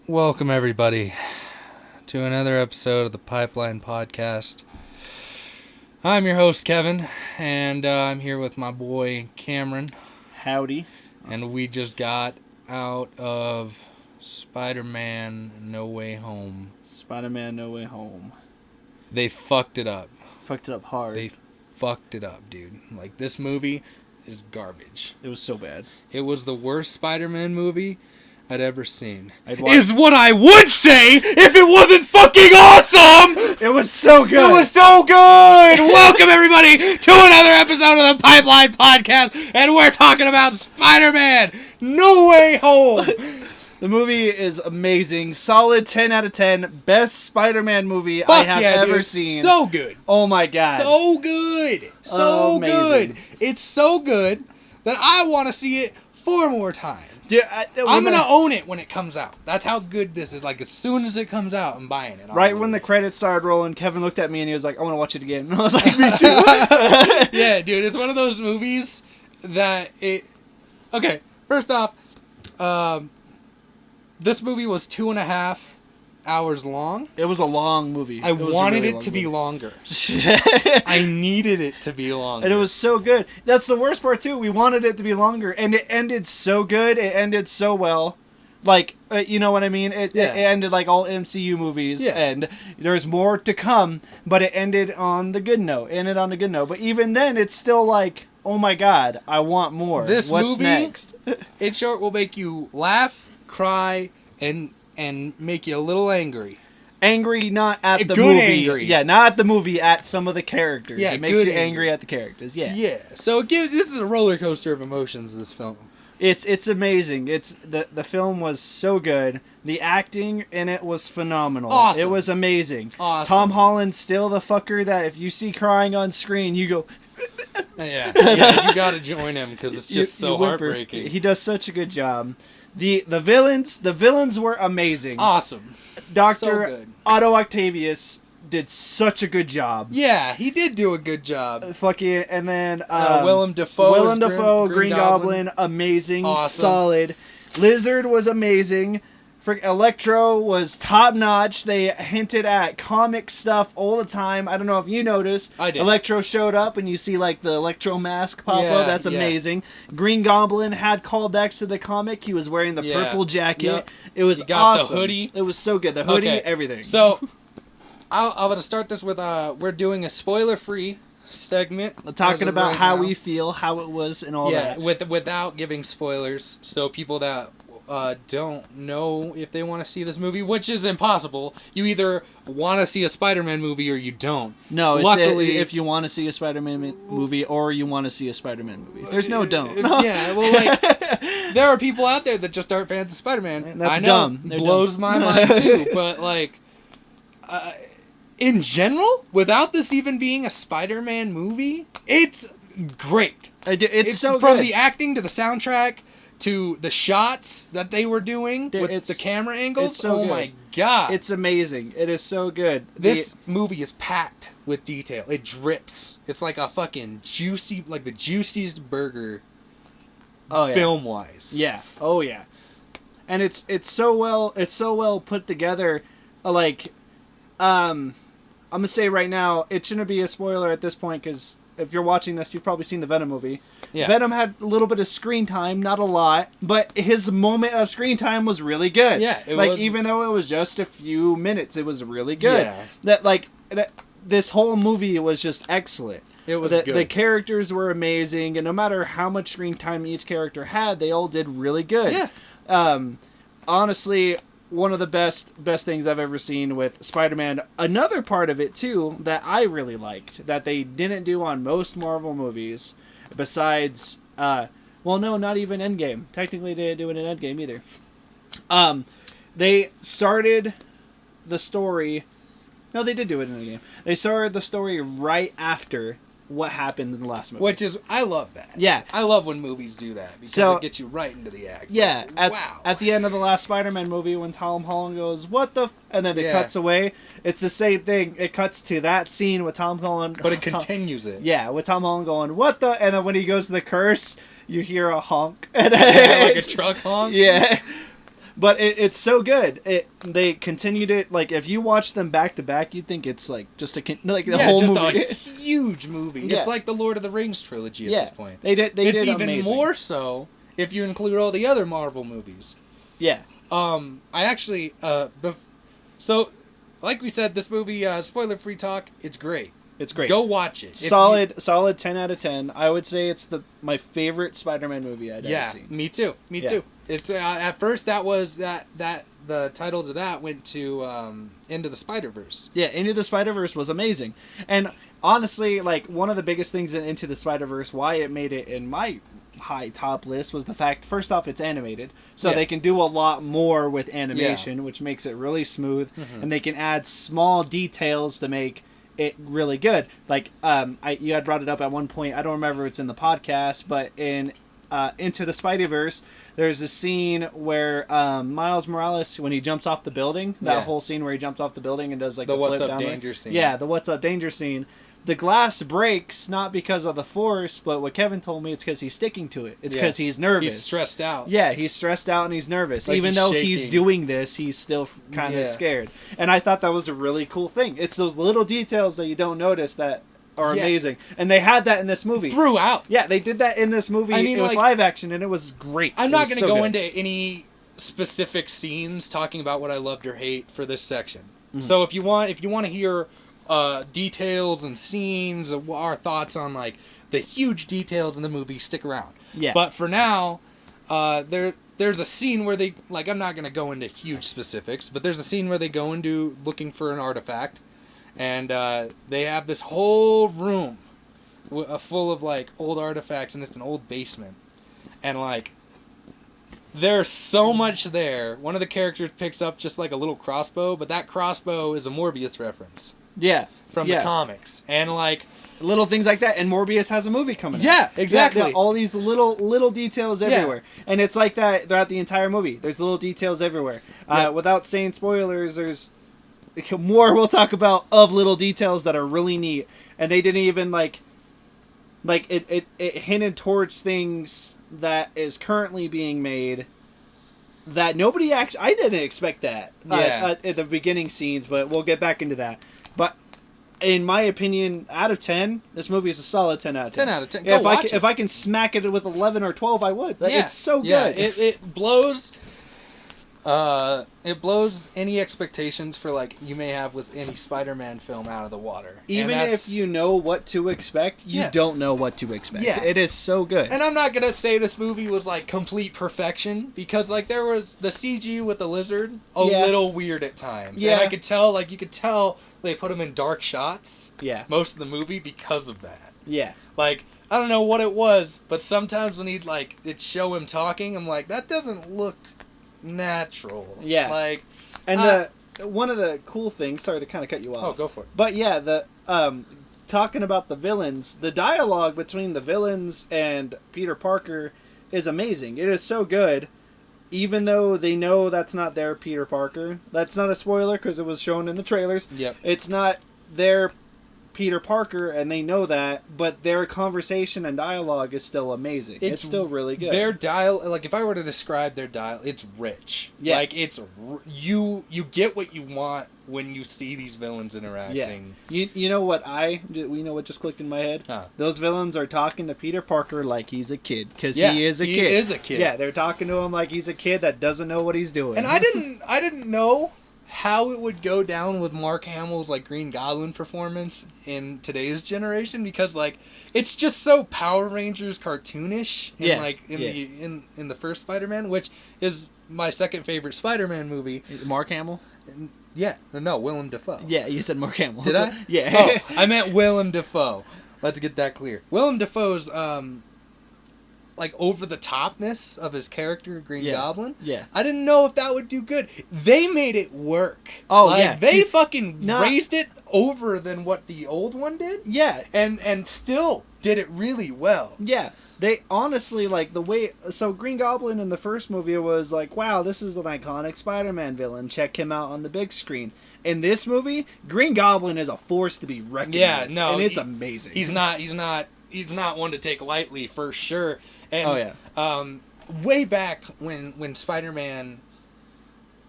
Welcome, everybody, to another episode of the Pipeline Podcast. I'm your host, Kevin, and I'm here with my boy, Camrin. Howdy. And we just got out of Spider-Man No Way Home. Spider-Man No Way Home. They fucked it up. Fucked it up hard. They fucked it up, dude. Like, this movie is garbage. It was so bad. It was the worst Spider-Man movie I'd ever seen. Is what I would say if it wasn't fucking awesome! It was so good! It was so good! Welcome, everybody, to another episode of the Pipeline Podcast, and we're talking about Spider-Man No Way Home! The movie is amazing. Solid 10 out of 10. Best Spider-Man movie Fuck I have ever dude. seen. So good. Oh my god. So good. So Amazing. good. It's so good that I want to see it 4 more times. Dude, I'm going to own it when it comes out. That's how good this is. Like, as soon as it comes out, I'm buying it. Right when the credits started rolling, Kevin looked at me and he was like, I want to watch it again. And I was like, me too. Yeah, dude, it's one of those movies that it... Okay, first off, this movie was 2.5 hours long. It was a long movie. I wanted it to be longer. I needed it to be longer. And it was so good. That's the worst part, too. We wanted it to be longer. And it ended so good. It ended so well. Like, you know what I mean? It ended like all MCU movies. Yeah. And there's more to come. But it ended on the good note. But even then, it's still like, oh my god, I want more. This What's movie, next? in short, will make you laugh, cry, and make you a little angry. Angry, not at the good movie. Angry. Yeah, not at the movie, at some of the characters. Yeah, it makes you good angry at the characters. Yeah. Yeah. So this is a roller coaster of emotions, this film. It's amazing. It's the film was so good. The acting in it was phenomenal. Awesome. It was amazing. Awesome. Tom Holland's still the fucker that if you see crying on screen, you go. Yeah, you gotta join him because it's just so whimper. heartbreaking. He does such a good job. The villains were amazing. Awesome. Dr. So good. Otto Octavius did such a good job. Yeah, he did do a good job. Fucking, and then Willem Dafoe. Green Goblin, amazing, Awesome. solid. Lizard was amazing. Electro was top notch. They hinted at comic stuff all the time. I don't know if you noticed. I did. Electro showed up and you see like the Electro mask pop up. That's amazing. Green Goblin had callbacks to the comic. He was wearing the purple jacket. Yep. It was He got awesome. the hoodie. It was so good. The hoodie, Okay. everything. So, I'm going to start this with, we're doing a spoiler-free segment. Talking as of about right how now. we feel, how it was, and all that. Without giving spoilers. So people that don't know if they want to see this movie, which is impossible. You either want to see a Spider-Man movie or you don't. No, luckily, if you want to see a Spider-Man movie or you want to see a Spider-Man movie. There's no don't. Yeah, well, like, there are people out there that just aren't fans of Spider-Man. And that's I know, dumb. They're blows dumb. my mind too. But like, in general, without this even being a Spider-Man movie, it's great. It's so from good. the acting to the soundtrack to the shots that they were doing with the camera angles. It's so oh good. my god, it's amazing. It is so good. This movie is packed with detail. It drips. It's like a fucking juicy, like the juiciest burger. Oh yeah. Film wise. Yeah. Oh yeah. And it's so well put together. Like, I'm gonna say right now, it shouldn't be a spoiler at this point because if you're watching this, you've probably seen the Venom movie. Yeah. Venom had a little bit of screen time, not a lot, but his moment of screen time was really good. Yeah, it like was. Even though it was just a few minutes, it was really good. Yeah. This whole movie was just excellent. It was good. The characters were amazing, and no matter how much screen time each character had, they all did really good. Yeah. Honestly, one of the best things I've ever seen with Spider-Man. Another part of it too that I really liked that they didn't do on most Marvel movies, besides, well, no, not even Endgame. Technically, they didn't do it in Endgame either. They started the story. No, they did do it in Endgame. They started the story right after what happened in the last movie. Which is, I love that. Yeah. I love when movies do that because it gets you right into the act. Yeah. Like, At the end of the last Spider-Man movie when Tom Holland goes, what the and then it cuts away, it's the same thing. It cuts to that scene with Tom Holland. But it continues it. Yeah, with Tom Holland going, what the? And then when he goes to the curse, you hear a honk. And Yeah, like a truck honk? Yeah. But it's so good. They continued it. Like, if you watch them back to back, you'd think it's like just the whole just movie. a huge movie. Yeah. It's like the Lord of the Rings trilogy at this point. They did even amazing. more so if you include all the other Marvel movies. Yeah. I actually, so, like we said, this movie, spoiler-free talk, it's great. It's great. Go watch it. Solid 10 out of 10. I would say it's my favorite Spider-Man movie I'd ever seen. Me too. Too. It's at first that was that the title to that went to Into the Spider-Verse. Yeah, Into the Spider-Verse was amazing. And honestly, like, one of the biggest things in Into the Spider-Verse, why it made it in my high top list, was the fact, first off, it's animated. So they can do a lot more with animation, which makes it really smooth. And they can add small details to make it really good. Like, you had brought it up at one point. I don't remember if it's in the podcast, but in Into the Spider-Verse, there's a scene where Miles Morales, when he jumps off the building, that whole scene where he jumps off the building and does like the flip What's Up down Danger scene. Yeah, the What's Up Danger scene. The glass breaks not because of the force, but what Kevin told me, it's because he's sticking to it. It's because he's nervous. He's stressed out. Yeah, he's stressed out and he's nervous. Like Even he's though shaking. he's doing this, he's still kind of scared. And I thought that was a really cool thing. It's those little details that you don't notice that are amazing. And they had that in this movie. Throughout. Yeah, they did that in this movie with live action, and it was great. I'm not going to go into any specific scenes talking about what I loved or hate for this section. So if you want to hear details and scenes of our thoughts on like the huge details in the movie, stick around. Yeah. But for now, there's a scene where they, like, I'm not going to go into huge specifics, but there's a scene where they go into looking for an artifact, and they have this whole room full of like old artifacts, and it's an old basement, and like there's so much there. One of the characters picks up just like a little crossbow, but that crossbow is a Morbius reference. Yeah. From the comics. And like little things like that, and Morbius has a movie coming out. Yeah, exactly. Yeah, all these little details everywhere. And it's like that throughout the entire movie. There's little details everywhere. Without saying spoilers, there's more we'll talk about of little details that are really neat. And they didn't even like it hinted towards things that is currently being made that nobody actually, I didn't expect that at the beginning scenes, but we'll get back into that. But in my opinion, out of 10, this movie is a solid 10 out of 10. 10 out of 10. Yeah, Go if I can smack it with 11 or 12, I would. It's so good. Yeah, it blows any expectations for like you may have with any Spider-Man film out of the water. Even if you know what to expect, you don't know what to expect. Yeah. It is so good. And I'm not gonna say this movie was like complete perfection, because like there was the CG with the lizard little weird at times. Yeah. And I could tell, like you could tell they put him in dark shots. Yeah. Most of the movie because of that. Yeah. Like I don't know what it was, but sometimes when it'd show him talking, I'm like, that doesn't look natural. Yeah. Like, and one of the cool things, sorry to kind of cut you off. Oh, go for it. But yeah, the talking about the villains, the dialogue between the villains and Peter Parker is amazing. It is so good, even though they know that's not their Peter Parker. That's not a spoiler because it was shown in the trailers. Yep. It's not their Peter Parker, and they know that, but their conversation and dialogue is still amazing. It's still really good. Their like if I were to describe their it's rich. Yeah. Like it's you get what you want when you see these villains interacting. Yeah. You know what what just clicked in my head? Huh. Those villains are talking to Peter Parker like he's a kid, because he is a kid. He is a kid. Yeah, they're talking to him like he's a kid that doesn't know what he's doing. And I didn't know how it would go down with Mark Hamill's like Green Goblin performance in today's generation, because like it's just so Power Rangers cartoonish in the first Spider-Man, which is my second favorite Spider-Man movie. Mark Hamill? Yeah, no, Willem Dafoe. Yeah, you said Mark Hamill. Did I? Yeah. Oh, I meant Willem Dafoe. Let's get that clear. Willem Dafoe's like over the topness of his character Green Goblin. Yeah. I didn't know if that would do good. They made it work. Oh, like, yeah. They fucking raised it over than what the old one did. Yeah. And still did it really well. Yeah. They honestly, like, the way... So, Green Goblin in the first movie was like, wow, this is an iconic Spider-Man villain. Check him out on the big screen. In this movie, Green Goblin is a force to be reckoned with. And it's amazing. He's not one to take lightly, for sure. And, way back when Spider-Man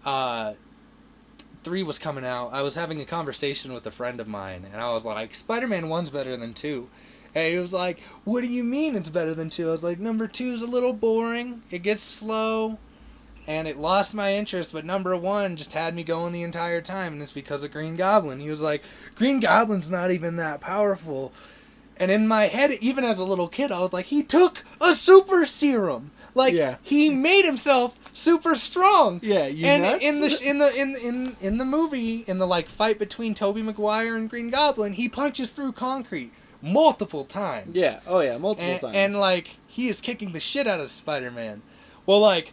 3 was coming out, I was having a conversation with a friend of mine, and I was like, Spider-Man 1's better than 2. And he was like, what do you mean it's better than 2? I was like, number 2's a little boring, it gets slow, and it lost my interest, but number 1 just had me going the entire time, and it's because of Green Goblin. He was like, Green Goblin's not even that powerful. And in my head, even as a little kid, I was like, he took a super serum. Like, he made himself super strong. Yeah, you and nuts? in the movie, in the like fight between Tobey Maguire and Green Goblin, he punches through concrete multiple times. Yeah. Oh yeah, multiple times. And like, he is kicking the shit out of Spider-Man. Well, like,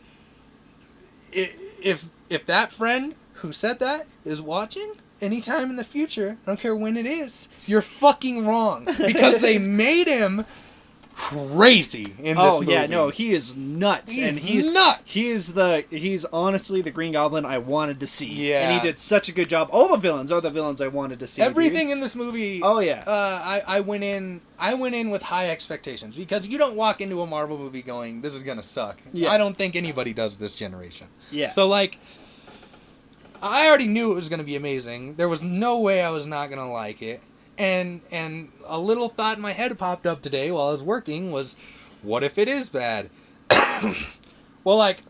if that friend who said that is watching anytime in the future, I don't care when it is, you're fucking wrong, because they made him crazy in this movie. Oh yeah, no, he is nuts. He's nuts. He's honestly the Green Goblin I wanted to see. Yeah. And he did such a good job. All the villains are the villains I wanted to see. Everything in this movie. Oh yeah. I went in with high expectations, because you don't walk into a Marvel movie going, this is gonna suck. Yeah. I don't think anybody does this generation. Yeah. So like, I already knew it was gonna be amazing. There was no way I was not gonna like it. And a little thought in my head popped up today while I was working was, what if it is bad? Well, like,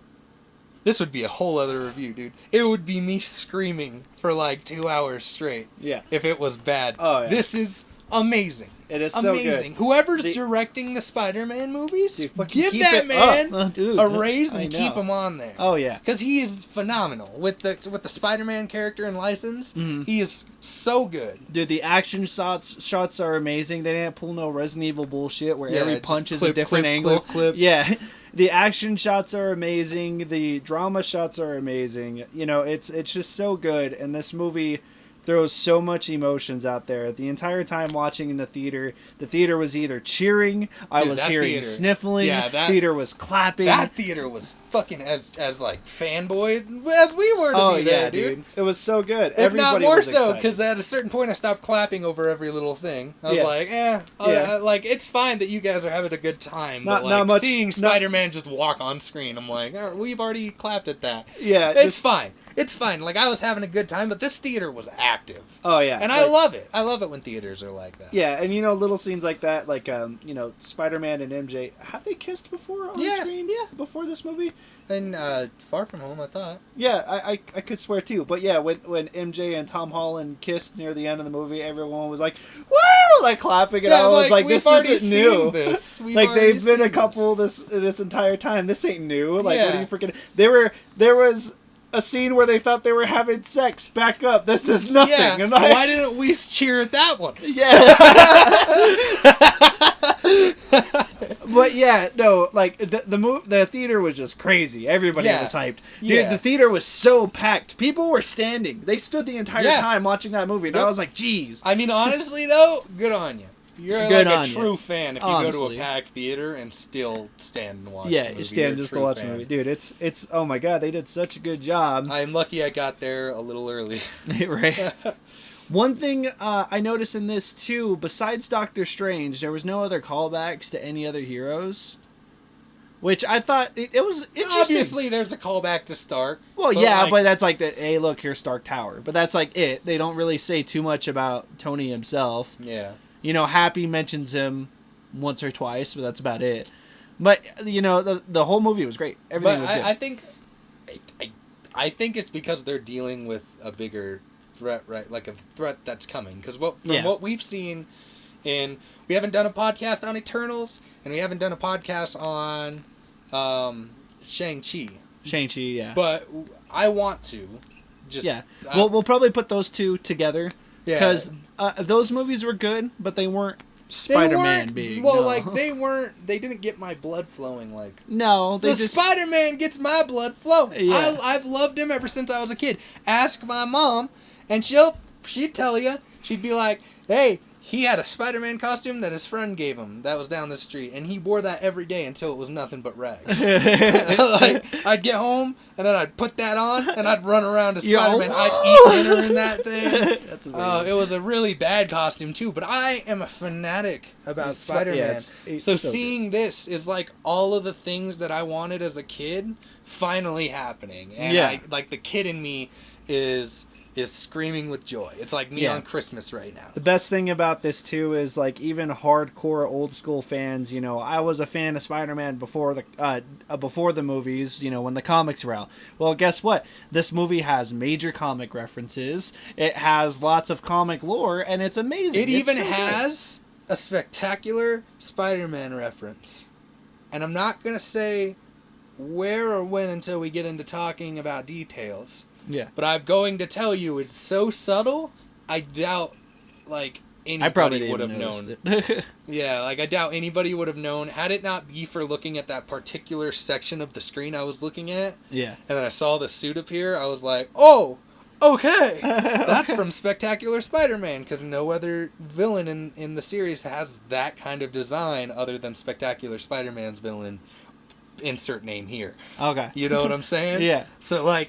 this would be a whole other review, dude. It would be me screaming for like 2 hours straight. Yeah. If it was bad. Oh, yeah. This is amazing. It is so good. Whoever's directing the Spider-Man movies, dude, give that man a raise and keep him on there. Oh yeah, because he is phenomenal with the Spider-Man character and license. Mm-hmm. He is so good, dude. The action shots are amazing. They didn't pull no Resident Evil bullshit where every punch is a different angle. Clip. Yeah. The action shots are amazing. The drama shots are amazing. You know, it's just so good. And this movie throws so much emotions out there. The entire time watching in the theater was either cheering, I was hearing sniffling, theater was clapping. That theater was fucking as like fanboy as we were to be there, dude. It was so good. If not more so, because at a certain point I stopped clapping over every little thing. I was like, like, it's fine that you guys are having a good time, but like seeing Spider-Man just walk on screen, I'm like, oh, we've already clapped at that. Yeah, it's fine. It's fine. Like, I was having a good time, but this theater was active. Oh, yeah. And I love it. I love it when theaters are like that. Yeah, and, you know, little scenes like that, like, you know, Spider-Man and MJ, have they kissed before on screen? Yeah. Before this movie? And Far From Home, I thought. Yeah, I could swear, too. But, yeah, when MJ and Tom Holland kissed near the end of the movie, everyone was like, woo! Like, clapping, and I was like, this isn't new. Like, they've been a couple this entire time. This ain't new. Like, what are you freaking... There was a scene where they thought they were having sex. Back up. This is nothing. Yeah. And why didn't we cheer at that one? Yeah. But yeah, no, like the theater was just crazy. Everybody was hyped. Dude, the theater was so packed. People were standing. They stood the entire time watching that movie. And I was like, geez. I mean, honestly though, good on you. You're good like a true fan if you go to a packed theater and still stand and watch the movie. You stand just to watch the movie. Dude, it's oh my god, they did such a good job. I'm lucky I got there a little early. Right. One thing I noticed in this too, besides Doctor Strange, there was no other callbacks to any other heroes. Which I thought it was interesting. Obviously, there's a callback to Stark. Well, but that's like hey, look, here's Stark Tower. But that's like it. They don't really say too much about Tony himself. Yeah. You know, Happy mentions him once or twice, but that's about it. But, you know, the whole movie was great. Everything was good. I think it's because they're dealing with a bigger threat, right? Like a threat that's coming. Because what we've seen we haven't done a podcast on Eternals, and we haven't done a podcast on Shang-Chi. Shang-Chi, yeah. But I want to. We'll probably put those two together. Because those movies were good, but they weren't Spider-Man big. Well, like, they didn't get my blood flowing like... No, Spider-Man gets my blood flowing. Yeah. I've loved him ever since I was a kid. Ask my mom, and she'd tell you, she'd be like, hey, he had a Spider-Man costume that his friend gave him that was down the street, and he wore that every day until it was nothing but rags. Like, I'd get home, and then I'd put that on, and I'd run around as Spider-Man. I'd eat dinner in that thing. That's amazing. It was a really bad costume, too, but I am a fanatic about Spider-Man. It's so seeing this is like all of the things that I wanted as a kid finally happening. And the kid in me is screaming with joy. It's like me on Christmas right now. The best thing about this too is like even hardcore old school fans, I was a fan of Spider-Man before the movies, when the comics were out. Well, guess what? This movie has major comic references. It has lots of comic lore, and it's amazing. It even has a spectacular Spider-Man reference. And I'm not going to say where or when until we get into talking about details. Yeah. But I'm going to tell you, it's so subtle, I doubt, anybody would have known. It. Yeah, I doubt anybody would have known, had it not be for looking at that particular section of the screen I was looking at. Yeah. And then I saw the suit appear, I was like, oh, okay. That's from Spectacular Spider-Man, because no other villain in the series has that kind of design other than Spectacular Spider-Man's villain. Insert name here. Okay. You know what I'm saying? Yeah. So,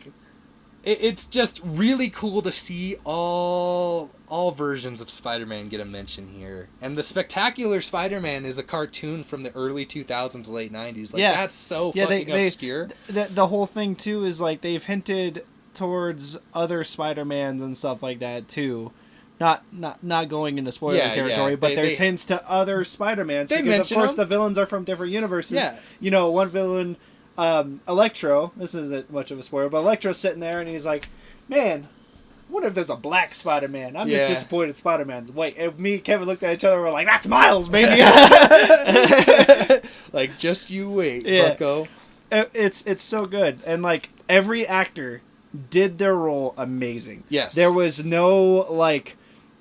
it's just really cool to see all versions of Spider-Man get a mention here. And the Spectacular Spider-Man is a cartoon from the early 2000s, late 90s. That's so fucking obscure. The whole thing, too, is, they've hinted towards other Spider-Mans and stuff like that, too. Not going into spoiler territory, but there's hints to other Spider-Mans. Because, of course, the villains are from different universes. Yeah. One villain... Electro, this isn't much of a spoiler, but Electro's sitting there and he's like, man, I wonder if there's a black Spider-Man. I'm just disappointed Spider-Man's. Wait, and me and Kevin looked at each other and we're like, that's Miles, baby! Just you wait, bucko. It's so good. And, every actor did their role amazing. Yes. There was no,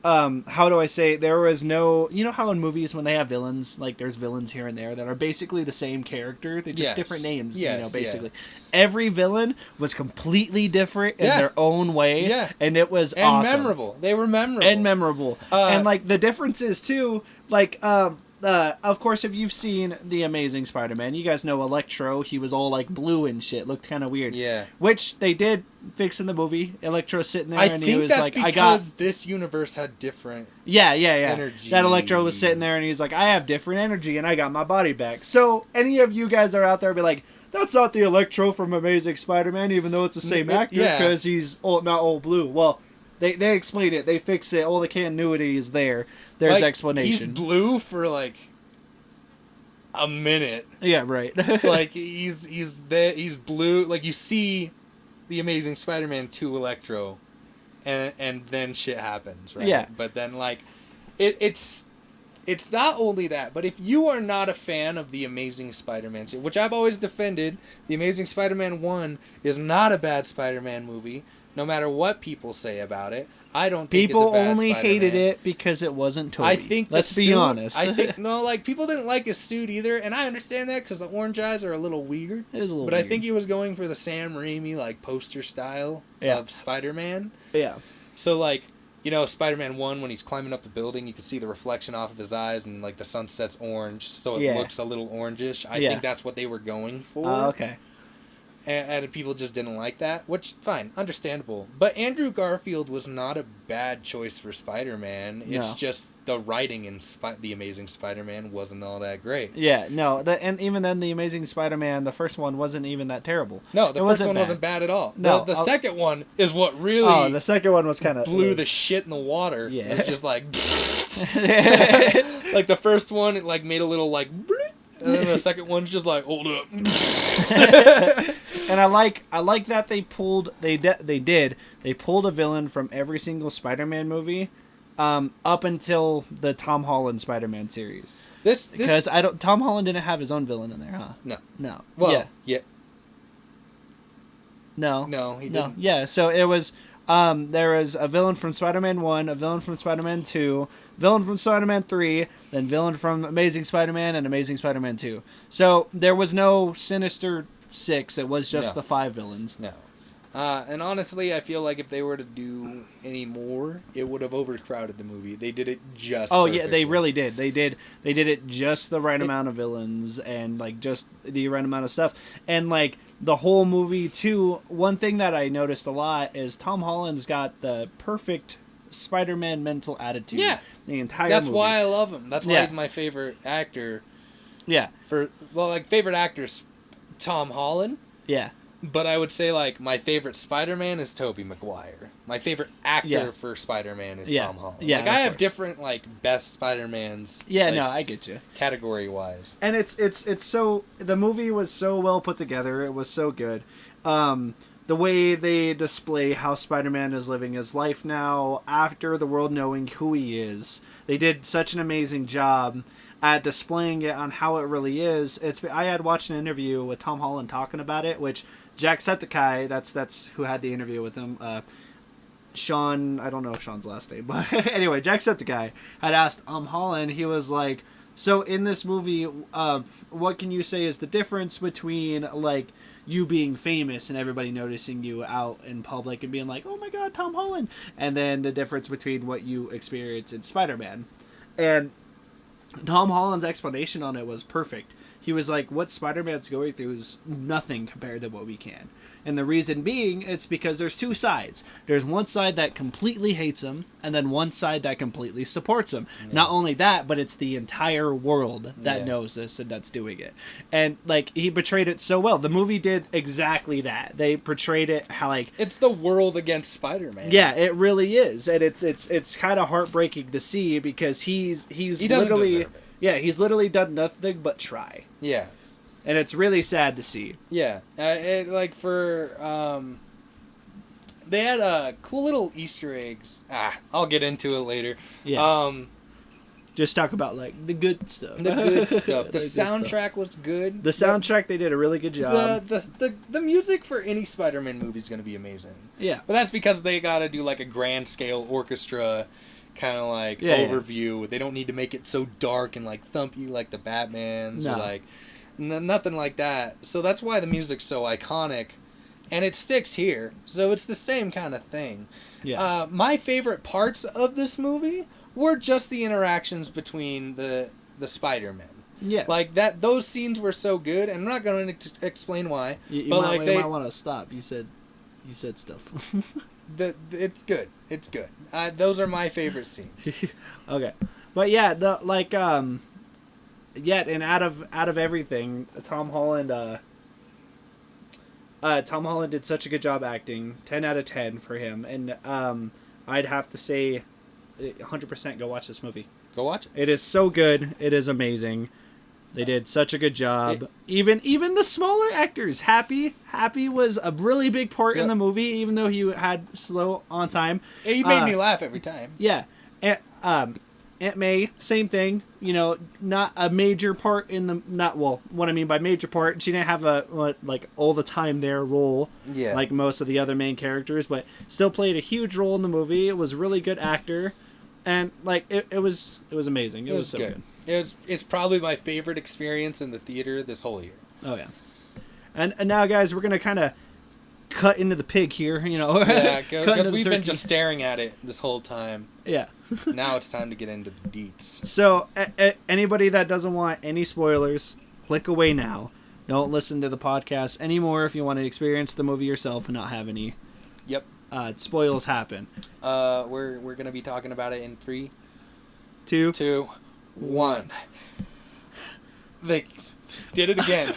how do I say, there was no, how in movies when they have villains, there's villains here and there that are basically the same character, they're just different names, basically. Every villain was completely different in their own way, and it was awesome. And memorable. They were memorable. And memorable. And, the differences, too, of course, if you've seen The Amazing Spider-Man, you guys know Electro, he was all, blue and shit, looked kind of weird. Yeah. Which they did fix in the movie. Electro sitting there and he was like, because this universe had different energy. That Electro was sitting there and he's like, I have different energy and I got my body back. So, any of you guys are out there be like, that's not the Electro from Amazing Spider-Man, even though it's the same actor, because he's not all blue. Well, they explain it, they fix it, all the continuity is there. There's explanation. He's blue for a minute. Yeah, right. he's blue. You see the Amazing Spider-Man 2 Electro, and then shit happens, right? Yeah. But then it's not only that, but if you are not a fan of the Amazing Spider-Man, which I've always defended, the Amazing Spider-Man 1 is not a bad Spider-Man movie, no matter what people say about it. I don't think people it's a bad only Spider-Man. hated it because it wasn't Tobey. I think let's be honest. I think people didn't like his suit either, and I understand that because the orange eyes are a little weird. It is a little but weird. I think he was going for the Sam Raimi poster style of Spider-Man. Yeah. So Spider-Man 1, when he's climbing up the building, you can see the reflection off of his eyes, and the sunset's orange, so it looks a little orangish. I think that's what they were going for. Okay. And people just didn't like that, which, fine, understandable. But Andrew Garfield was not a bad choice for Spider-Man. It's just the writing in The Amazing Spider-Man wasn't all that great. Yeah, no, and even then, The Amazing Spider-Man, the first one, wasn't even that terrible. No, the first one wasn't bad at all. No, the second one is what really... Oh, the second one was kind of... blew the shit in the water. Yeah. It was just the first one, it made a little bloop. And then the second one's just hold up. And I like that they pulled a villain from every single Spider-Man movie, up until the Tom Holland Spider-Man series. Because Tom Holland didn't have his own villain in there, huh? No. Well, yeah. No, he didn't. No, yeah. So it was. There was a villain from Spider-Man 1, a villain from Spider-Man 2, villain from Spider-Man 3, then villain from Amazing Spider-Man and Amazing Spider-Man 2. So there was no Sinister Six. It was just the 5 villains. No. And honestly, I feel like if they were to do any more, it would have overcrowded the movie. They did it just. Oh perfectly. yeah, they really did. They did it just the right amount of villains and like just the right amount of stuff. And like the whole movie too. One thing that I noticed a lot is Tom Holland's got the perfect Spider-Man mental attitude. Yeah, the entire. That's movie. why I love him. That's why he's my favorite actor. Yeah. Favorite actor's Tom Holland. Yeah. But I would say, like, my favorite Spider-Man is Tobey Maguire. My favorite actor for Spider-Man is Tom Holland. Yeah, like, I have different, like, best Spider-Mans. Yeah, like, no, I get you. Category-wise. And it's so... The movie was so well put together. It was so good. The way they display how Spider-Man is living his life now, after the world knowing who he is. They did such an amazing job at displaying it on how it really is. I had watched an interview with Tom Holland talking about it, which... Jacksepticeye, that's who had the interview with him. Sean, I don't know Sean's last name, but anyway, Jacksepticeye had asked Holland. He was like, "So in this movie, what can you say is the difference between like you being famous and everybody noticing you out in public and being like, oh my God, Tom Holland, and then the difference between what you experience in Spider-Man?" And Tom Holland's explanation on it was perfect. He was like, what Spider-Man's going through is nothing compared to what we can. And the reason being, it's because there's two sides. There's one side that completely hates him, and then one side that completely supports him. Yeah. Not only that, but it's the entire world that knows this and that's doing it. And, like, he portrayed it so well. The movie did exactly that. They portrayed it how, like... It's the world against Spider-Man. Yeah, it really is. And it's kind of heartbreaking to see because he literally... deserve it. Yeah, he's literally done nothing but try. Yeah. And it's really sad to see. Yeah. They had cool little Easter eggs. I'll get into it later. Yeah. Just talk about, like, the good stuff. The good stuff. The soundtrack was good. The soundtrack, they did a really good job. The music for any Spider-Man movie is going to be amazing. Yeah. But that's because they got to do, like, a grand scale orchestra kind of like overview. They don't need to make it so dark and like thumpy like the Batmans or like nothing like that. So that's why the music's so iconic, and it sticks here. So it's the same kind of thing. Yeah. My favorite parts of this movie were just the interactions between the Spider-Men. Yeah. Like that. Those scenes were so good, and I'm not going to explain why. You might want to stop. You said stuff. It's good. It's good. Those are my favorite scenes. Okay, but yeah, and out of everything, Tom Holland did such a good job acting. 10 out of 10 for him, and I'd have to say, 100% go watch this movie. Go watch it. It is so good. It is amazing. They did such a good job. Even the smaller actors. Happy was a really big part in the movie, even though he had slow on time. He made me laugh every time. Yeah. Aunt May, same thing. You know, not a major part in the... what I mean by major part, she didn't have a, like, all the time there role, like most of the other main characters, but still played a huge role in the movie. It was a really good actor. And, like, it was amazing. It was so good. It's probably my favorite experience in the theater this whole year. Oh, yeah. And now, guys, we're going to kind of cut into the pig here, you know. Yeah, because we've been just staring at it this whole time. Yeah. Now it's time to get into the deets. So, anybody that doesn't want any spoilers, click away now. Don't listen to the podcast anymore if you want to experience the movie yourself and not have any spoils happen. We're going to be talking about it in 3, 2, 1. They did it again.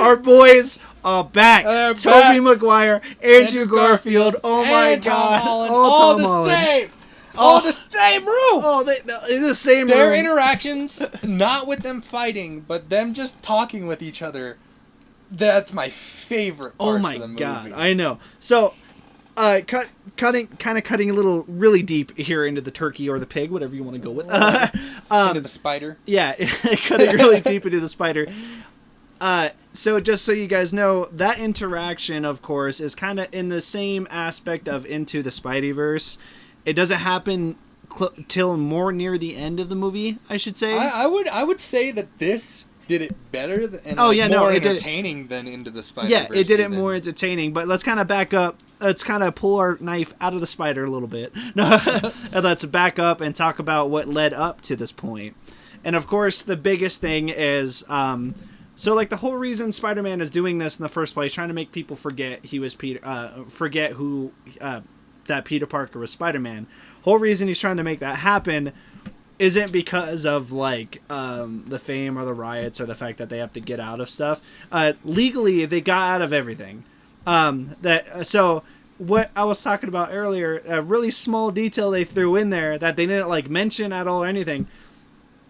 Our boys are back. Tobey Maguire, Andrew Garfield. Oh my God! All the same. All the same room. In the same room. Their interactions, not with them fighting, but them just talking with each other. That's my favorite part of the movie. Oh my God! I know. So, cutting a little really deep here into the turkey or the pig, whatever you want to go with. Into the spider. Yeah, cutting really deep into the spider. So just so you guys know, that interaction, of course, is kind of in the same aspect of Into the Spiderverse. It doesn't happen till more near the end of the movie, I should say. I would say that this did it better and more entertaining than Into the Spider-Verse. Yeah, it did it more entertaining. But let's kind of back up. Let's kind of pull our knife out of the spider a little bit. And let's back up and talk about what led up to this point. And of course, the biggest thing is, so like the whole reason Spider-Man is doing this in the first place, trying to make people forget he was forget who that Peter Parker was Spider-Man. Whole reason he's trying to make that happen isn't because of like the fame or the riots or the fact that they have to get out of stuff. Legally, they got out of everything. So what I was talking about earlier, a really small detail they threw in there that they didn't like mention at all or anything.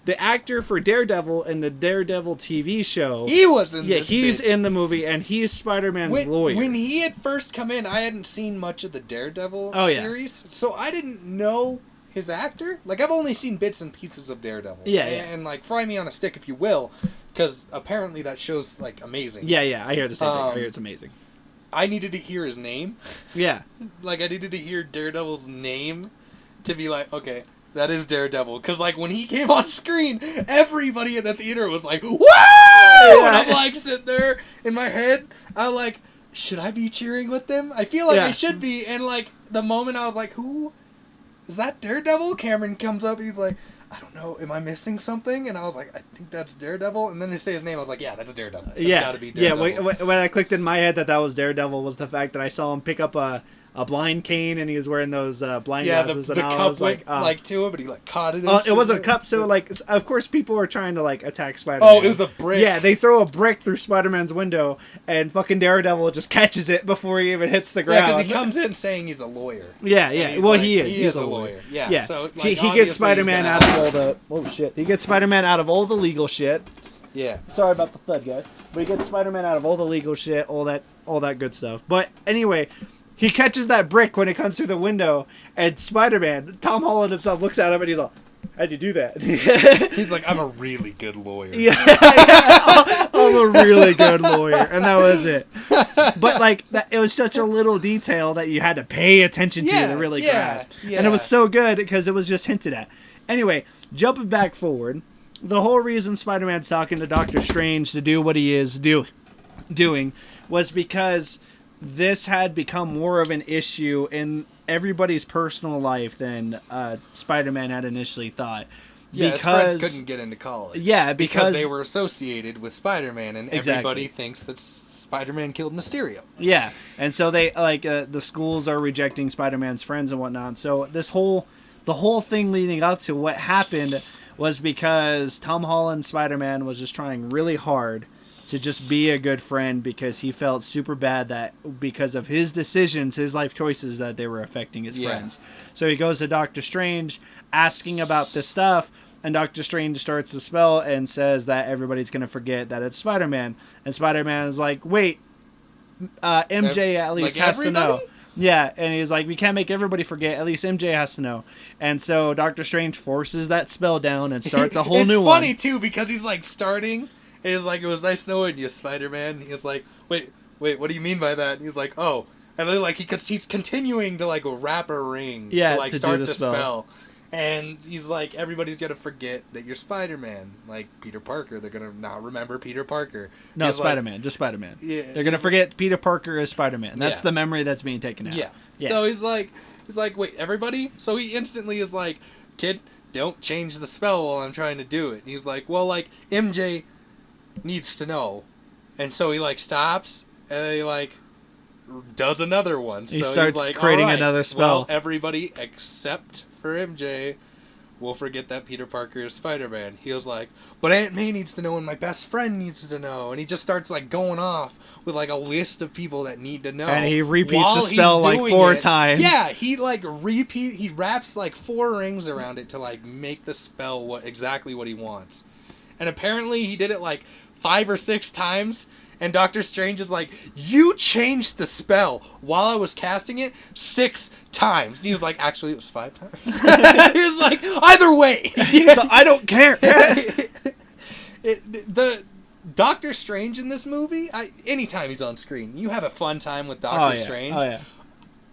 The actor for Daredevil in the Daredevil TV show, he was in he's in the movie, and he's Spider-Man's lawyer. When he had first come in, I hadn't seen much of the Daredevil series, so I didn't know his actor. Like, I've only seen bits and pieces of Daredevil. And like, fry me on a stick if you will, because apparently that show's like amazing. Yeah, I hear the same thing. I hear it's amazing. I needed to hear his name. Yeah. Like, I needed to hear Daredevil's name to be like, okay, that is Daredevil. Because, like, when he came on screen, everybody in the theater was like, woo! Yeah. And I'm, like, sitting there in my head. I'm like, should I be cheering with them? I feel like I should be. And, like, the moment I was like, who? Is that Daredevil? Camrin comes up. He's like, I don't know. Am I missing something? And I was like, I think that's Daredevil. And then they say his name. I was like, yeah, that's Daredevil. That's gotta be Daredevil. Yeah, when I clicked in my head that was Daredevil was the fact that I saw him pick up a blind cane and he was wearing those blind glasses. The and cup I was went to him, but he like caught it. It wasn't a cup. So like, of course, people were trying to like attack Spider-Man. Oh, it was a brick. Yeah, they throw a brick through Spider-Man's window, and fucking Daredevil just catches it before he even hits the ground. Yeah, because he comes in saying he's a lawyer. Yeah. Well, like, he is. He's a lawyer. Yeah. So like, he gets Spider-Man out of all the. Oh shit! He gets Spider-Man out of all the legal shit. Yeah. Sorry about the thud, guys. But he gets Spider-Man out of all the legal shit, all that good stuff. But anyway. He catches that brick when it comes through the window, and Spider-Man, Tom Holland himself, looks at him and he's like, how'd you do that? He's like, I'm a really good lawyer. Yeah, I'm a really good lawyer. And that was it. But, like, it was such a little detail that you had to pay attention to really grasp. Yeah. And it was so good because it was just hinted at. Anyway, jumping back forward, the whole reason Spider-Man's talking to Doctor Strange to do what he is doing was because this had become more of an issue in everybody's personal life than Spider-Man had initially thought. Yeah, his friends couldn't get into college. Yeah, because they were associated with Spider-Man, and everybody thinks that Spider-Man killed Mysterio. Yeah, and so they the schools are rejecting Spider-Man's friends and whatnot. So the whole thing leading up to what happened was because Tom Holland Spider-Man was just trying really hard to just be a good friend because he felt super bad that because of his decisions, his life choices, that they were affecting his friends. So he goes to Doctor Strange asking about this stuff, and Doctor Strange starts the spell and says that everybody's going to forget that it's Spider-Man. And Spider-Man is like, wait, MJ at least has to know. Yeah, and he's like, we can't make everybody forget. At least MJ has to know. And so Doctor Strange forces that spell down and starts a whole new one. It's funny, too, because he's like starting... And he's like, it was nice knowing you, Spider-Man. He was like, wait, what do you mean by that? And he was like, oh. And then, like, he's continuing to, like, wrap a ring to, like, start the spell. And he's like, everybody's going to forget that you're Spider-Man. Like, Peter Parker. They're going to not remember Peter Parker. No, Spider-Man. Like, just Spider-Man. Yeah. They're going to forget Peter Parker as Spider-Man. That's the memory that's being taken out. Yeah. So he's like, wait, everybody? So he instantly is like, kid, don't change the spell while I'm trying to do it. And he's like, well, like, MJ... needs to know, and so he like stops and he like does another one. He starts like, creating another spell. Well, everybody except for MJ will forget that Peter Parker is Spider-Man. He was like, but Aunt May needs to know, and my best friend needs to know, and he just starts like going off with like a list of people that need to know. And he repeats the spell like 4 times. Yeah, he like he wraps like 4 rings around it to like make the spell exactly what he wants. And apparently he did it like 5 or 6 times, and Doctor Strange is like, you changed the spell while I was casting it 6 times. He was like, actually, it was 5 times. He was like, either way. So I don't care. The Doctor Strange in this movie, anytime he's on screen, you have a fun time with Doctor Strange. Oh, yeah.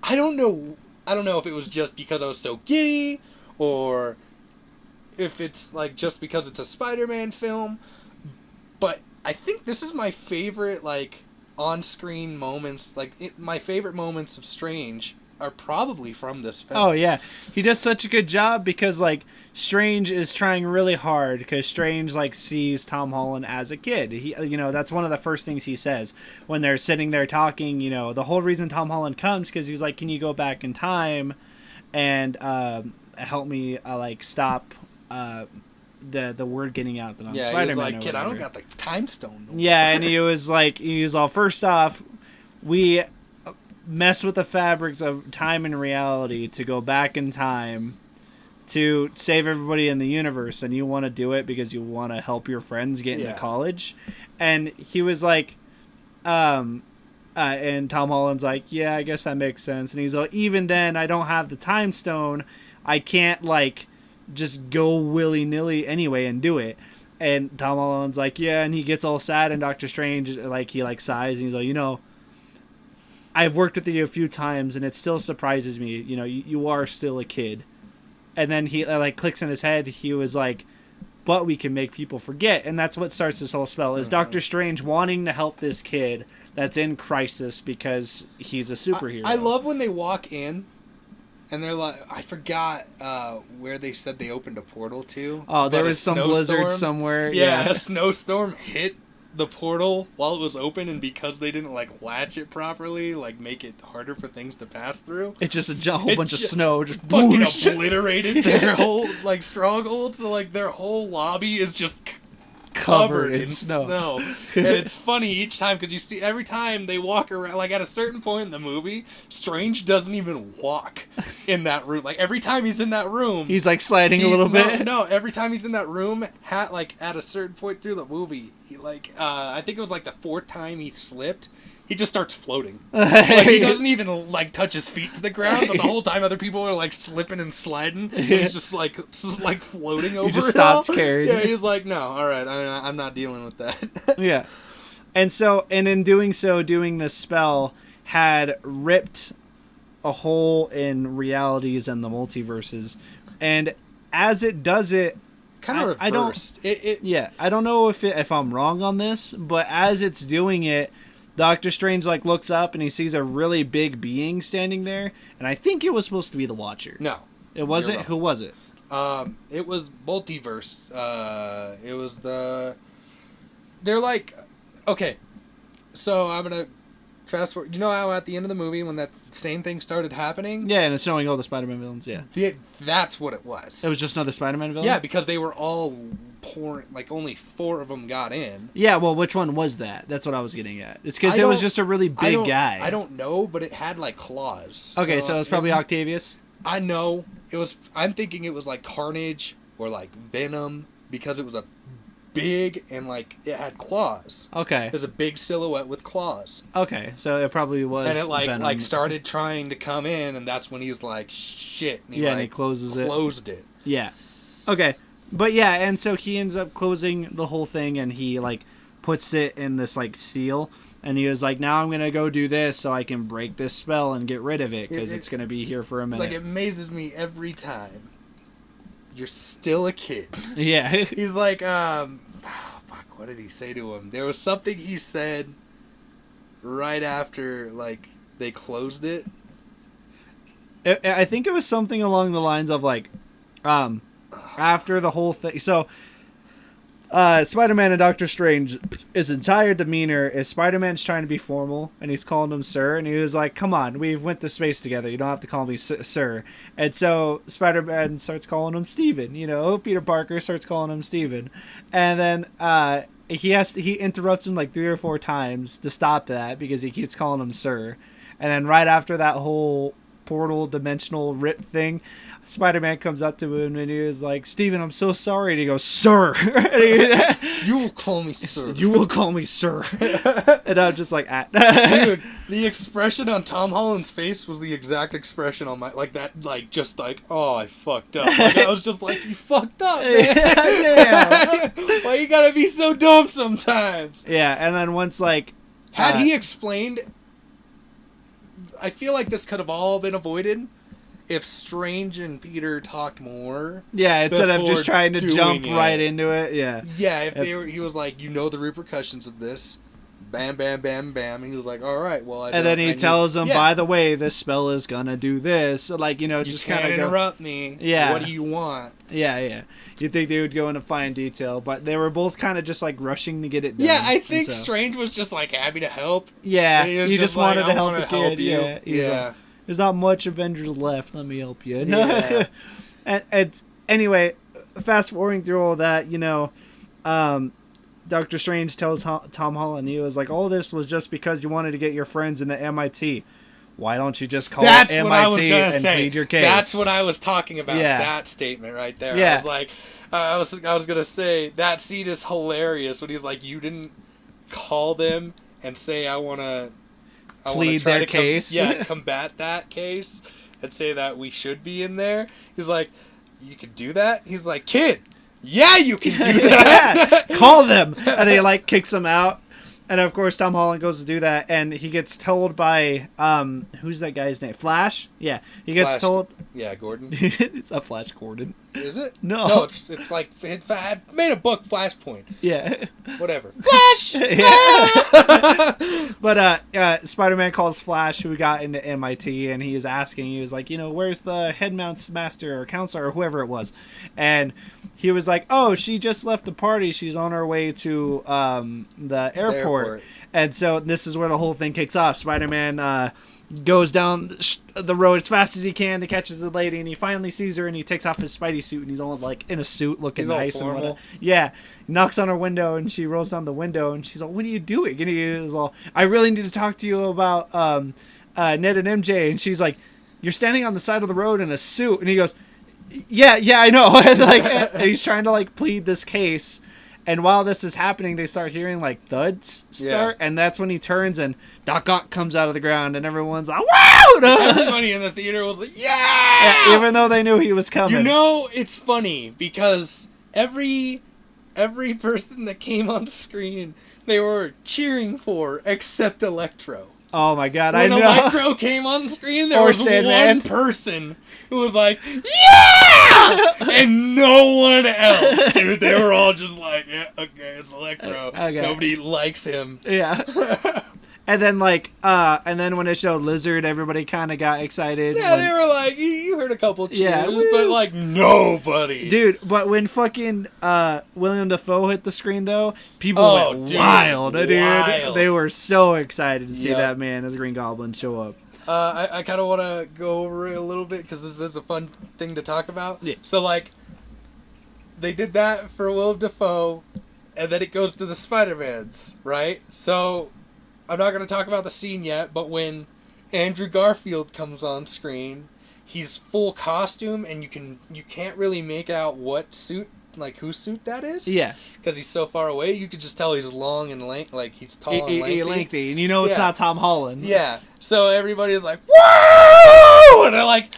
I don't know if it was just because I was so giddy, or if it's like just because it's a Spider-Man film. But I think this is my favorite, like, on-screen moments. Like, my favorite moments of Strange are probably from this film. Oh, yeah. He does such a good job because, like, Strange is trying really hard because Strange, like, sees Tom Holland as a kid. He, you know, that's one of the first things he says when they're sitting there talking. You know, the whole reason Tom Holland comes because he's like, can you go back in time and help me, like, stop the word getting out that I'm Spider-Man. He was like, kid, I don't got the time stone. Yeah, and he was all, first off, we mess with the fabrics of time and reality to go back in time to save everybody in the universe, and you want to do it because you want to help your friends get into college. And he was like, and Tom Holland's like, yeah, I guess that makes sense. And he's like, even then, I don't have the time stone. I can't, like, just go willy-nilly anyway and do it. And Tom Holland's like, yeah, and he gets all sad, and Doctor Strange, like, he, like, sighs, and he's like, you know, I've worked with you a few times, and it still surprises me, you know, you are still a kid. And then he, like, clicks in his head, he was like, but we can make people forget. And that's what starts this whole spell, is Doctor Strange wanting to help this kid that's in crisis because he's a superhero. I love when they walk in, and they're like, I forgot where they said they opened a portal to. Oh, there was some blizzard somewhere. Yeah, a snowstorm hit the portal while it was open, and because they didn't, like, latch it properly, like, make it harder for things to pass through. It's just a whole bunch of snow just fucking obliterated their whole, like, stronghold. So, like, their whole lobby is just covered in snow. And it's funny each time because you see every time they walk around, like, at a certain point in the movie, Strange doesn't even walk in that room. Like, every time he's in that room, he's like sliding a little bit. No, every time he's in that room, like, at a certain point through the movie, he, like, I think it was like the fourth time he slipped, he just starts floating. Like, he doesn't even, like, touch his feet to the ground, but the whole time other people are, like, slipping and sliding, and he's just like floating over. He just stops caring. Yeah, he's like, no, all right, I'm not dealing with that. Yeah. And in doing so, doing this spell had ripped a hole in realities and the multiverses. And as it does it, kind of reversed. I don't know if I'm wrong on this, but as it's doing it, Doctor Strange, like, looks up and he sees a really big being standing there, and I think it was supposed to be the Watcher. No. It wasn't? Who was it? It was Multiverse. It was they're like, okay, so I'm gonna fast forward. You know how at the end of the movie when that same thing started happening? Yeah, and it's showing all the Spider-Man villains, yeah. That's what it was. It was just another Spider-Man villain? Yeah, because they were all pouring, like, only 4 of them got in. Yeah, well, which one was that? That's what I was getting at. It's because it was just a really big guy. I don't know, but it had, like, claws. Okay, so it was probably Octavius? I know. I'm thinking it was, like, Carnage or, like, Venom, because it was a big and, like, it had claws. Okay. It was a big silhouette with claws. Okay, so it probably was And it, like, Venom. started trying to come in, and that's when he was like, shit. And he, and he closed it. Yeah. Okay. But yeah, and so he ends up closing the whole thing, and he, like, puts it in this, like, seal, and he was like, now I'm going to go do this so I can break this spell and get rid of it, because it's going to be here for a minute. It's like, it amazes me every time. You're still a kid. Yeah. He's like, what did he say to him? There was something he said right after, like, they closed it. I think it was something along the lines of, like, after the whole thing. So, Spider-Man and Doctor Strange, his entire demeanor is Spider-Man's trying to be formal, and he's calling him sir, and he was like, come on, we went to space together, you don't have to call me sir. And so Spider-Man starts calling him Steven, you know, Peter Parker starts calling him Steven. And then he interrupts him like 3 or 4 times to stop that, because he keeps calling him sir. And then right after that whole portal dimensional rip thing, Spider-Man comes up to him and he was like, Steven, I'm so sorry. And he goes, sir. You will call me sir. You will call me sir. And I'm just like, Dude, the expression on Tom Holland's face was the exact expression on my, like, that, like, just like, oh, I fucked up. Like, I was just like, you fucked up, man. Yeah. Why you gotta be so dumb sometimes? Yeah, and then once, like... Had he explained... I feel like this could have all been avoided if Strange and Peter talked more. Yeah, instead of before just trying to jump doing right it. into it. Yeah. Yeah, if they were, he was like, you know the repercussions of this. Bam, bam, bam, bam. He was like, all right, well, And then he tells them, by the way, this spell is gonna do this. Like, you know, you just can't kind of interrupt me. Yeah. What do you want? Yeah, yeah. You'd think they would go into fine detail, but they were both kind of just like rushing to get it done. Yeah, I think And so- Strange was just like happy to help. Yeah, he just like, wanted to I help wanna the kid. you. Yeah, he's Yeah. like, there's not much Avengers left. Let me help you. Yeah. and anyway, fast forwarding through all that, you know, Doctor Strange tells Tom Holland, he was like, all this was just because you wanted to get your friends into MIT. Why don't you just call That's it what I was MIT gonna and say. plead your case? That's what I was talking about. Yeah. That statement right there. Yeah. I was like, I was gonna say that scene is hilarious when he's like, you didn't call them and say I wanna Plead try their to case. combat that case and say that we should be in there. He's like, you could do that. He's like, kid, yeah, you can do that. Yeah, call them. And he like kicks them out. And of course Tom Holland goes to do that and he gets told by who's that guy's name? Flash? Yeah. He gets Flash. told Yeah, Gordon. it's a Flash Gordon. Is it? No. No, it's like I made a book, Flashpoint. Yeah. Whatever. Flash. Yeah. But Spider-Man calls Flash, who got into MIT, and he is asking, he was like, you know, where's the headmounts master or counselor or whoever it was? And he was like, oh, she just left the party. She's on her way to the airport. And so this is where the whole thing kicks off. Spider-Man goes down the road as fast as he can to catches the lady, and he finally sees her, and he takes off his Spidey suit, and he's all like in a suit looking He's all nice and formal. whatnot. Yeah. He knocks on her window, and she rolls down the window, and she's like, what are you doing? And he is all, I really need to talk to you about Ned and MJ. And she's like, you're standing on the side of the road in a suit. And he goes, yeah, I know. And like, and he's trying to like plead this case. And while this is happening, they start hearing like thuds start, and that's when he turns and Doc Ock comes out of the ground, and everyone's like, "Wow!" Everybody in the theater was like, "Yeah!" Even though they knew he was coming. You know, it's funny because every person that came on screen, they were cheering for except Electro. Oh my god, When I know. Electro came on screen, there Or was Sandman. one person who was like, "Yeah!" and no one else, dude. They were all just like, "Yeah, okay, it's Electro. Okay. Nobody likes him." Yeah. And then like, and then when it showed Lizard, everybody kind of got excited. Yeah, they were like, you heard a couple cheers, Yeah, woo. but like nobody. Dude, but when fucking William Dafoe hit the screen, though, people went wild, dude. wild. They were so excited to see Yep. that man as Green Goblin show up. I kind of want to go over it a little bit because this is a fun thing to talk about. Yeah. So, like, they did that for Willem Dafoe, and then it goes to the Spider-Mans, right? So, I'm not going to talk about the scene yet, but when Andrew Garfield comes on screen, he's full costume, and you can't really make out what suit, like whose suit that is. Yeah. Because he's so far away, you could just tell he's long and like he's tall and lengthy. And you know it's Yeah. not Tom Holland. Yeah. So everybody's like, "Whoa!" And I like,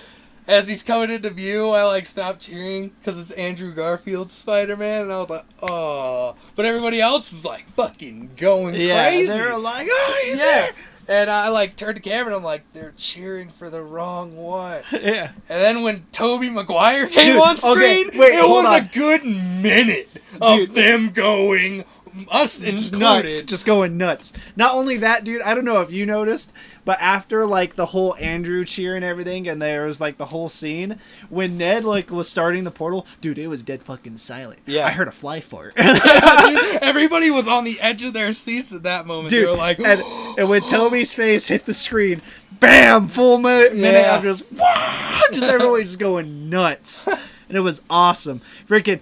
as he's coming into view, I like stopped cheering because it's Andrew Garfield's Spider-Man, and I was like, "Oh!" But everybody else was like fucking going crazy. They were like, "Oh, he's Yeah. here!" And I like turned to Camrin, and I'm like, "They're cheering for the wrong one." Yeah. And then when Tobey Maguire came Dude, on okay, screen, wait, it hold was on. a good minute of Dude. them going, us Just included. nuts, just going nuts. Not only that, dude, I don't know if you noticed, but after like the whole Andrew cheer and everything, and there was like the whole scene when Ned like was starting the portal, dude, it was dead fucking silent. Yeah. I heard a fly fart. Dude, everybody was on the edge of their seats at that moment. Dude, they were like, and when Toby's face hit the screen, bam, full minute Yeah. of just, wah, just everyone just going nuts, and it was awesome. Freaking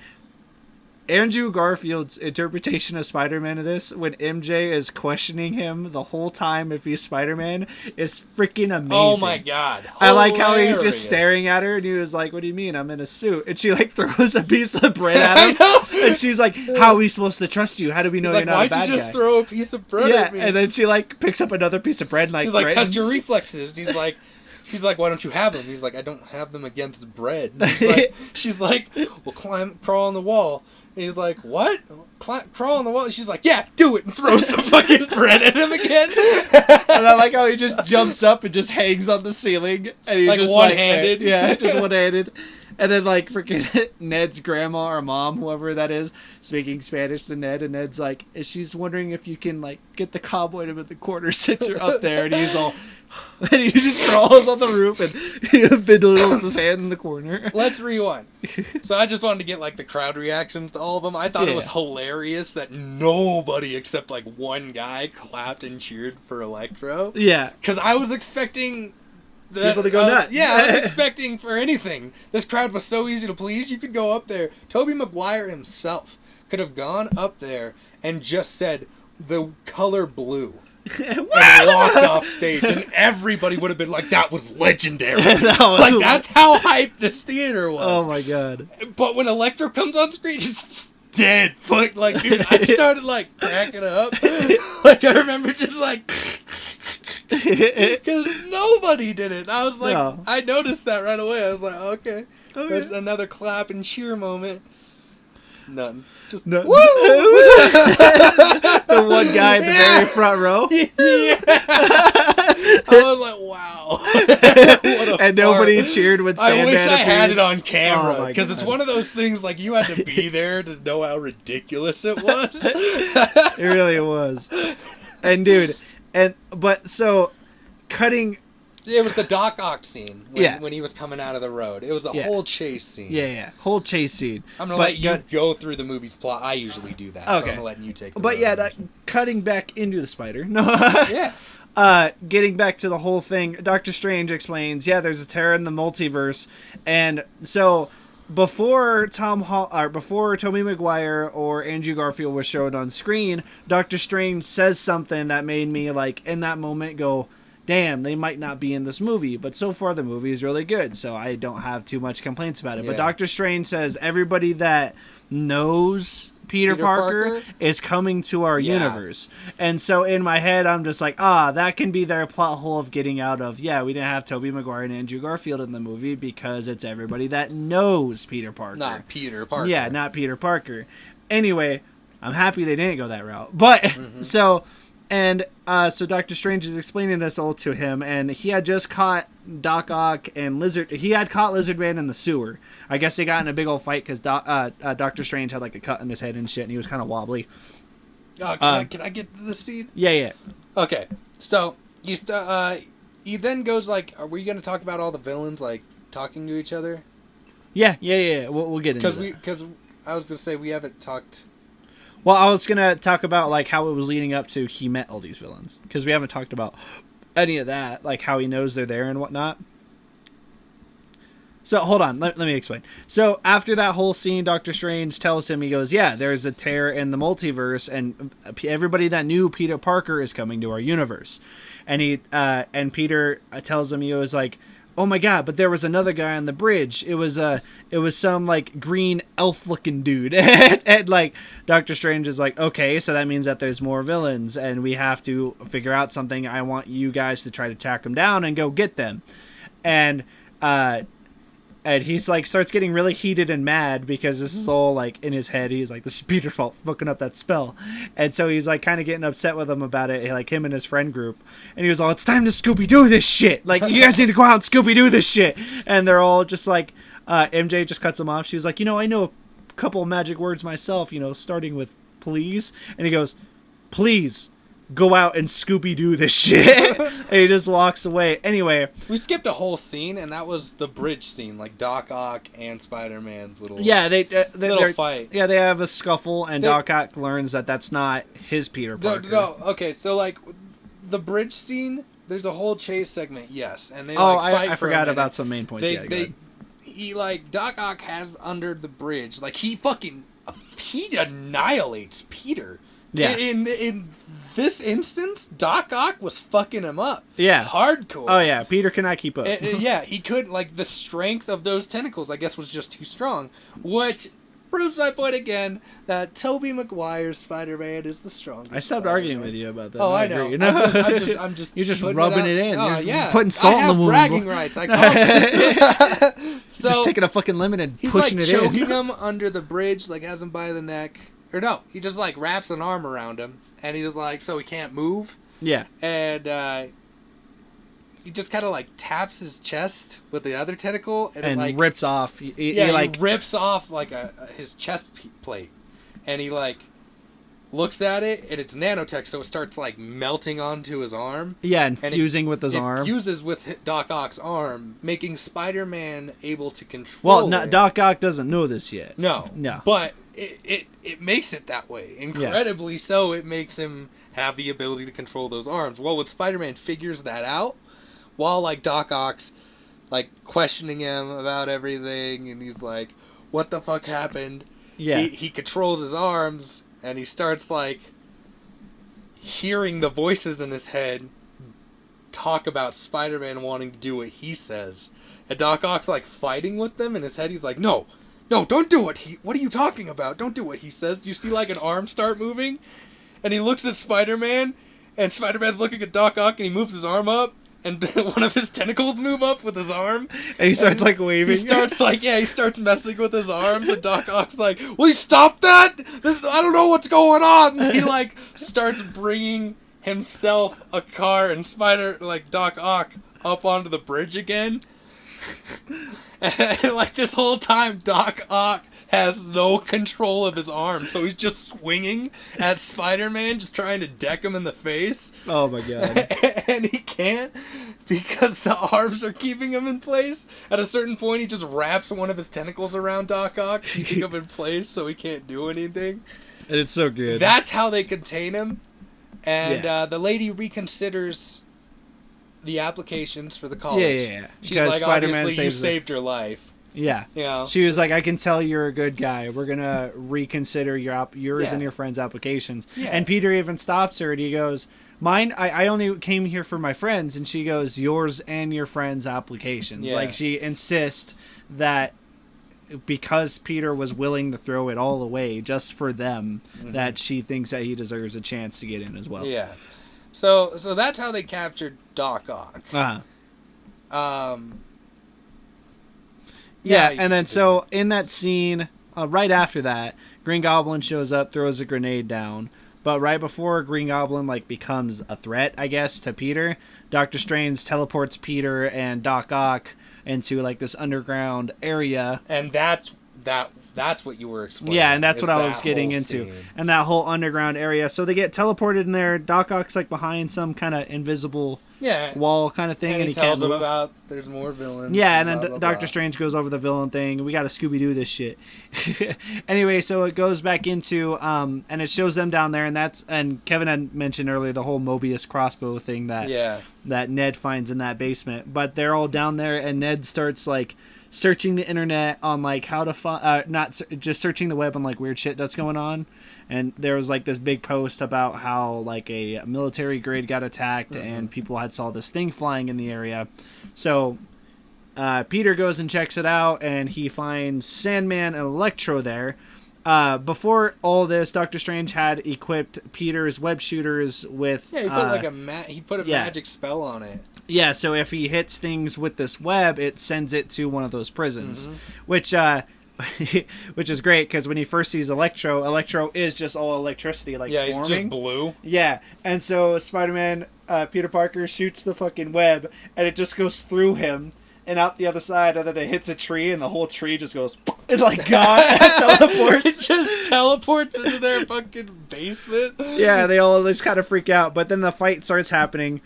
Andrew Garfield's interpretation of Spider-Man of this, when MJ is questioning him the whole time if he's Spider-Man, is freaking amazing. "Oh my god!" I like how he's Hilarious. just staring at her, and he was like, "What do you mean? I'm in a suit." And she like throws a piece of bread at I him, know. and she's like, "How are we supposed to trust you? How do we know He's you're like, not a "Why'd bad you just guy?" throw a piece of bread Yeah, at me?" and then she like picks up another piece of bread and like She's like, "Test threatens. your reflexes." He's like, she's like, why don't you have them? He's like, I don't have them against bread. And she's like, well, crawl on the wall. And he's like, what? Crawl on the wall? And she's like, yeah, do it, and throws the fucking bread at him again. And I like how he just jumps up and just hangs on the ceiling. And he's like just one-handed. just one-handed. And then, like, freaking Ned's grandma or mom, whoever that is, speaking Spanish to Ned. And Ned's like, she's wondering if you can, like, get the cowboy to the corner, sit her up there. And he's all... And he just crawls on the roof and fiddles his hand in the corner. Let's rewind. So I just wanted to get like the crowd reactions to all of them. I thought it was hilarious that nobody except like one guy clapped and cheered for Electro. Yeah. Because I was expecting... people to go nuts. Yeah, I was expecting for anything. This crowd was so easy to please. You could go up there. Tobey Maguire himself could have gone up there and just said the color blue. And walked off stage, and everybody would have been like, that was legendary. That's how hyped this theater was. Oh my god. But when Electro comes on screen, it's dead. Fuck, like, dude, I started like cracking up. Like, I remember just like, because nobody did it. I was like, no. I noticed that right away. I was like, okay. There's another clap and cheer moment. None. Just none. Woo! The one guy in the very front row. Yeah. I was like, wow. What a and nobody cheered when Sandman I wish I had appeared. it on camera. Because it's God. one of those things like you had to be there to know how ridiculous it was. It really was. And dude, so cutting... It was the Doc Ock scene when he was coming out of the road. It was a whole chase scene. Yeah. Whole chase scene. I'm going to let you go through the movie's plot. I usually do that. Okay. So I'm letting you take the road. Cutting back into the spider. No. Yeah. Getting back to the whole thing, Doctor Strange explains, there's a terror in the multiverse. And so before Tobey Maguire or Andrew Garfield was shown on screen, Doctor Strange says something that made me, like, in that moment go, damn, they might not be in this movie, but so far the movie is really good, so I don't have too much complaints about it. Yeah. But Doctor Strange says everybody that knows Peter Parker is coming to our universe. And so in my head, I'm just like, that can be their plot hole of getting out of, we didn't have Tobey Maguire and Andrew Garfield in the movie because it's everybody that knows Peter Parker. Not Peter Parker. Yeah, not Peter Parker. Anyway, I'm happy they didn't go that route. But, so Doctor Strange is explaining this all to him, and he had just caught Doc Ock and Lizard. He had caught Lizard Man in the sewer. I guess they got in a big old fight because Doctor Strange had like a cut in his head and shit, and he was kind of wobbly. Can I get to the scene? Yeah. Okay, so he then goes like, "Are we going to talk about all the villains like talking to each other?" Yeah. We'll get into that. Because I was going to say we haven't talked. Well, I was going to talk about, like, how it was leading up to he met all these villains. Because we haven't talked about any of that. Like, how he knows they're there and whatnot. So, hold on. Let me explain. So, after that whole scene, Doctor Strange tells him, he goes, there's a tear in the multiverse. And everybody that knew Peter Parker is coming to our universe. And Peter tells him, he was like... Oh my god, but there was another guy on the bridge. It was some like green elf looking dude. and like Doctor Strange is like, okay, so that means that there's more villains and we have to figure out something. I want you guys to try to track them down and go get them. And he's like starts getting really heated and mad because this is all like in his head. He's like, this is Peter's fault for fucking up that spell. And so he's like kind of getting upset with him about it, like him and his friend group. And he was all, it's time to Scooby-Doo this shit. Like, you guys need to go out and Scooby-Doo this shit. And they're all just like, MJ just cuts him off. She was like, I know a couple of magic words myself, starting with please. And he goes, please. Go out and Scooby-Doo this shit. And he just walks away. Anyway. We skipped a whole scene, and that was the bridge scene. Like Doc Ock and Spider-Man's little little fight. Yeah, they have a scuffle, and Doc Ock learns that that's not his Peter Parker. No, okay, so like the bridge scene, there's a whole chase segment, yes. And they fight I forgot about some main points. Doc Ock has under the bridge, like he annihilates Peter. Yeah. In this instance, Doc Ock was fucking him up. Yeah. Hardcore. Oh, yeah. Peter cannot keep up. Yeah, he could, like, the strength of those tentacles, I guess, was just too strong. Which proves my point again that Tobey Maguire's Spider-Man is the strongest. I stopped arguing with you about that. Oh, I know. Agree, you know? I'm just You're just rubbing it in. Oh, You're putting salt in the wound. bragging rights. I call so just taking a fucking lemon and pushing like it in. He's choking him under the bridge, like has him by the neck. Or no, he just like wraps an arm around him, and he's like, so he can't move. Yeah. And he just kind of like taps his chest with the other tentacle, and it, like rips off. He rips off like his chest plate, and he like looks at it, and it's nanotech, so it starts like melting onto his arm. Yeah, and fusing with his arm. It fuses with Doc Ock's arm, making Spider-Man able to control. Well, Doc Ock doesn't know this yet. No, no, but it makes it that way. Incredibly so, it makes him have the ability to control those arms. Well, when Spider-Man figures that out, while like Doc Ock's like questioning him about everything, and he's like, "What the fuck happened?" Yeah, he controls his arms, and he starts like hearing the voices in his head talk about Spider-Man wanting to do what he says, and Doc Ock's like fighting with them in his head. He's like, "No, don't do what are you talking about? Don't do what he says." Do you see like an arm start moving? And he looks at Spider-Man, and Spider-Man's looking at Doc Ock, and he moves his arm up, and one of his tentacles move up with his arm. And he starts like waving. He starts messing with his arms, and Doc Ock's like, "Will you stop that? I don't know what's going on." And he like starts bringing himself a car and Doc Ock up onto the bridge again. And like this whole time, Doc Ock has no control of his arm, so he's just swinging at Spider-Man, just trying to deck him in the face. Oh my god. And he can't, because the arms are keeping him in place. At a certain point, he just wraps one of his tentacles around Doc Ock, keeping him in place so he can't do anything. And it's so good. That's how they contain him. And the lady reconsiders the applications for the college. Yeah. She's because like, Spider-Man obviously, you saved her life. Yeah. You know? She was like, "I can tell you're a good guy. We're going to reconsider yours and your friends' applications." Yeah. And Peter even stops her, and he goes, "Mine, I only came here for my friends." And she goes, "Yours and your friends' applications." Yeah. Like, she insists that because Peter was willing to throw it all away just for them, that she thinks that he deserves a chance to get in as well. Yeah. So that's how they captured Doc Ock. Uh-huh. Yeah, and then so in that scene, right after that, Green Goblin shows up, throws a grenade down. But right before Green Goblin like becomes a threat, I guess, to Peter, Doctor Strange teleports Peter and Doc Ock into like this underground area. And that's what you were explaining. Yeah, and that's what I was getting into. Scene. And that whole underground area. So they get teleported in there. Doc Ock's like behind some kind of invisible wall kind of thing. And he can't tells them move. about there's more villains. Yeah, and then Doctor Strange goes over the villain thing. We got to Scooby-Doo this shit. Anyway, so it goes back into, and it shows them down there. And Kevin had mentioned earlier the whole Mobius crossbow thing that Ned finds in that basement. But they're all down there, and Ned starts like searching the internet on like how to find, just searching the web on like weird shit that's going on. And there was like this big post about how like a military grade got attacked and people had saw this thing flying in the area. So Peter goes and checks it out, and he finds Sandman and Electro there. Before all this, Doctor Strange had equipped Peter's web shooters with he put he put a magic spell on it. Yeah, so if he hits things with this web, it sends it to one of those prisons, which is great because when he first sees Electro is just all electricity, like forming. He's just blue. Yeah, and so Spider-Man, Peter Parker shoots the fucking web, and it just goes through him and out the other side, and then it hits a tree, and the whole tree just goes and like gone. And teleports. It just teleports into their fucking basement. Yeah, they all just kind of freak out, but then the fight starts happening.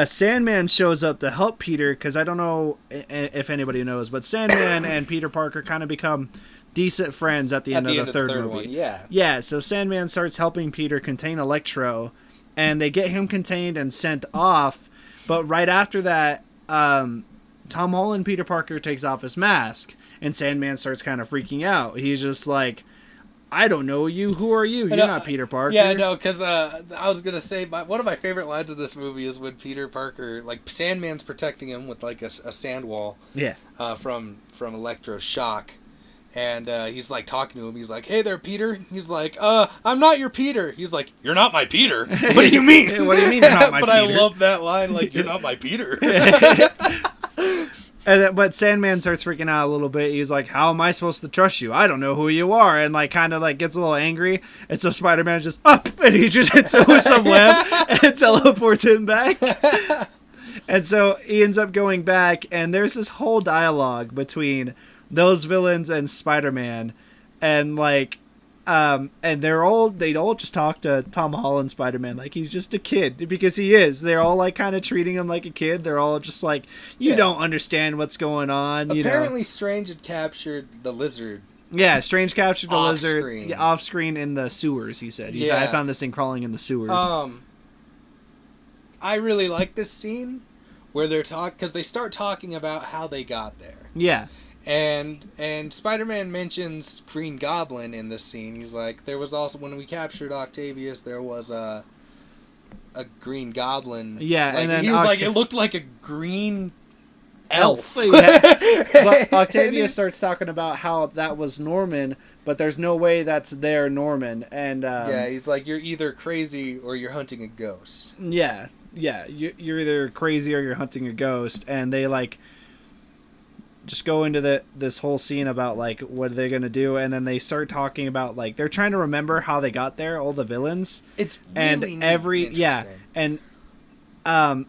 Sandman shows up to help Peter because I don't know if anybody knows, but Sandman and Peter Parker kind of become decent friends at the end of the third movie. Yeah, so Sandman starts helping Peter contain Electro, and they get him contained and sent off. But right after that, Tom Holland Peter Parker takes off his mask, and Sandman starts kind of freaking out. He's just like, "I don't know you. Who are you? You're not Peter Parker." Yeah, no, because I was going to say, one of my favorite lines of this movie is when Peter Parker, like, Sandman's protecting him with, like, a sand wall. Yeah. From Electro's shock. And he's like talking to him. He's like, "Hey there, Peter." He's like, "I'm not your Peter." He's like, "You're not my Peter." What do you mean? What do you mean you're not my but Peter? I love that line. Like, "You're not my Peter." But Sandman starts freaking out a little bit. He's like, "How am I supposed to trust you? I don't know who you are." And like, kind of like gets a little angry. And so Spider-Man just up, and he just hits it with some web and teleports him back. And so he ends up going back, and there's this whole dialogue between those villains and Spider-Man, and like, and they all just talk to Tom Holland Spider-Man like he's just a kid, because he is. They're all like kind of treating him like a kid. They're all just like, you don't understand what's going on. Apparently, Strange had captured the lizard. Yeah, Strange captured the lizard screen. Off screen in the sewers. He said, "I found this thing crawling in the sewers." I really like this scene where they're because they start talking about how they got there. Yeah. And Spider-Man mentions Green Goblin in this scene. He's like, there was also, when we captured Octavius, there was a Green Goblin. Yeah, like, and then he was like, it looked like a green elf. Yeah. But Octavius starts talking about how that was Norman, but there's no way that's their Norman. And yeah, he's like, you're either crazy or you're hunting a ghost. Yeah, you're either crazy or you're hunting a ghost, and they like just go into this whole scene about like what they're gonna do, and then they start talking about like they're trying to remember how they got there, all the villains. It's really and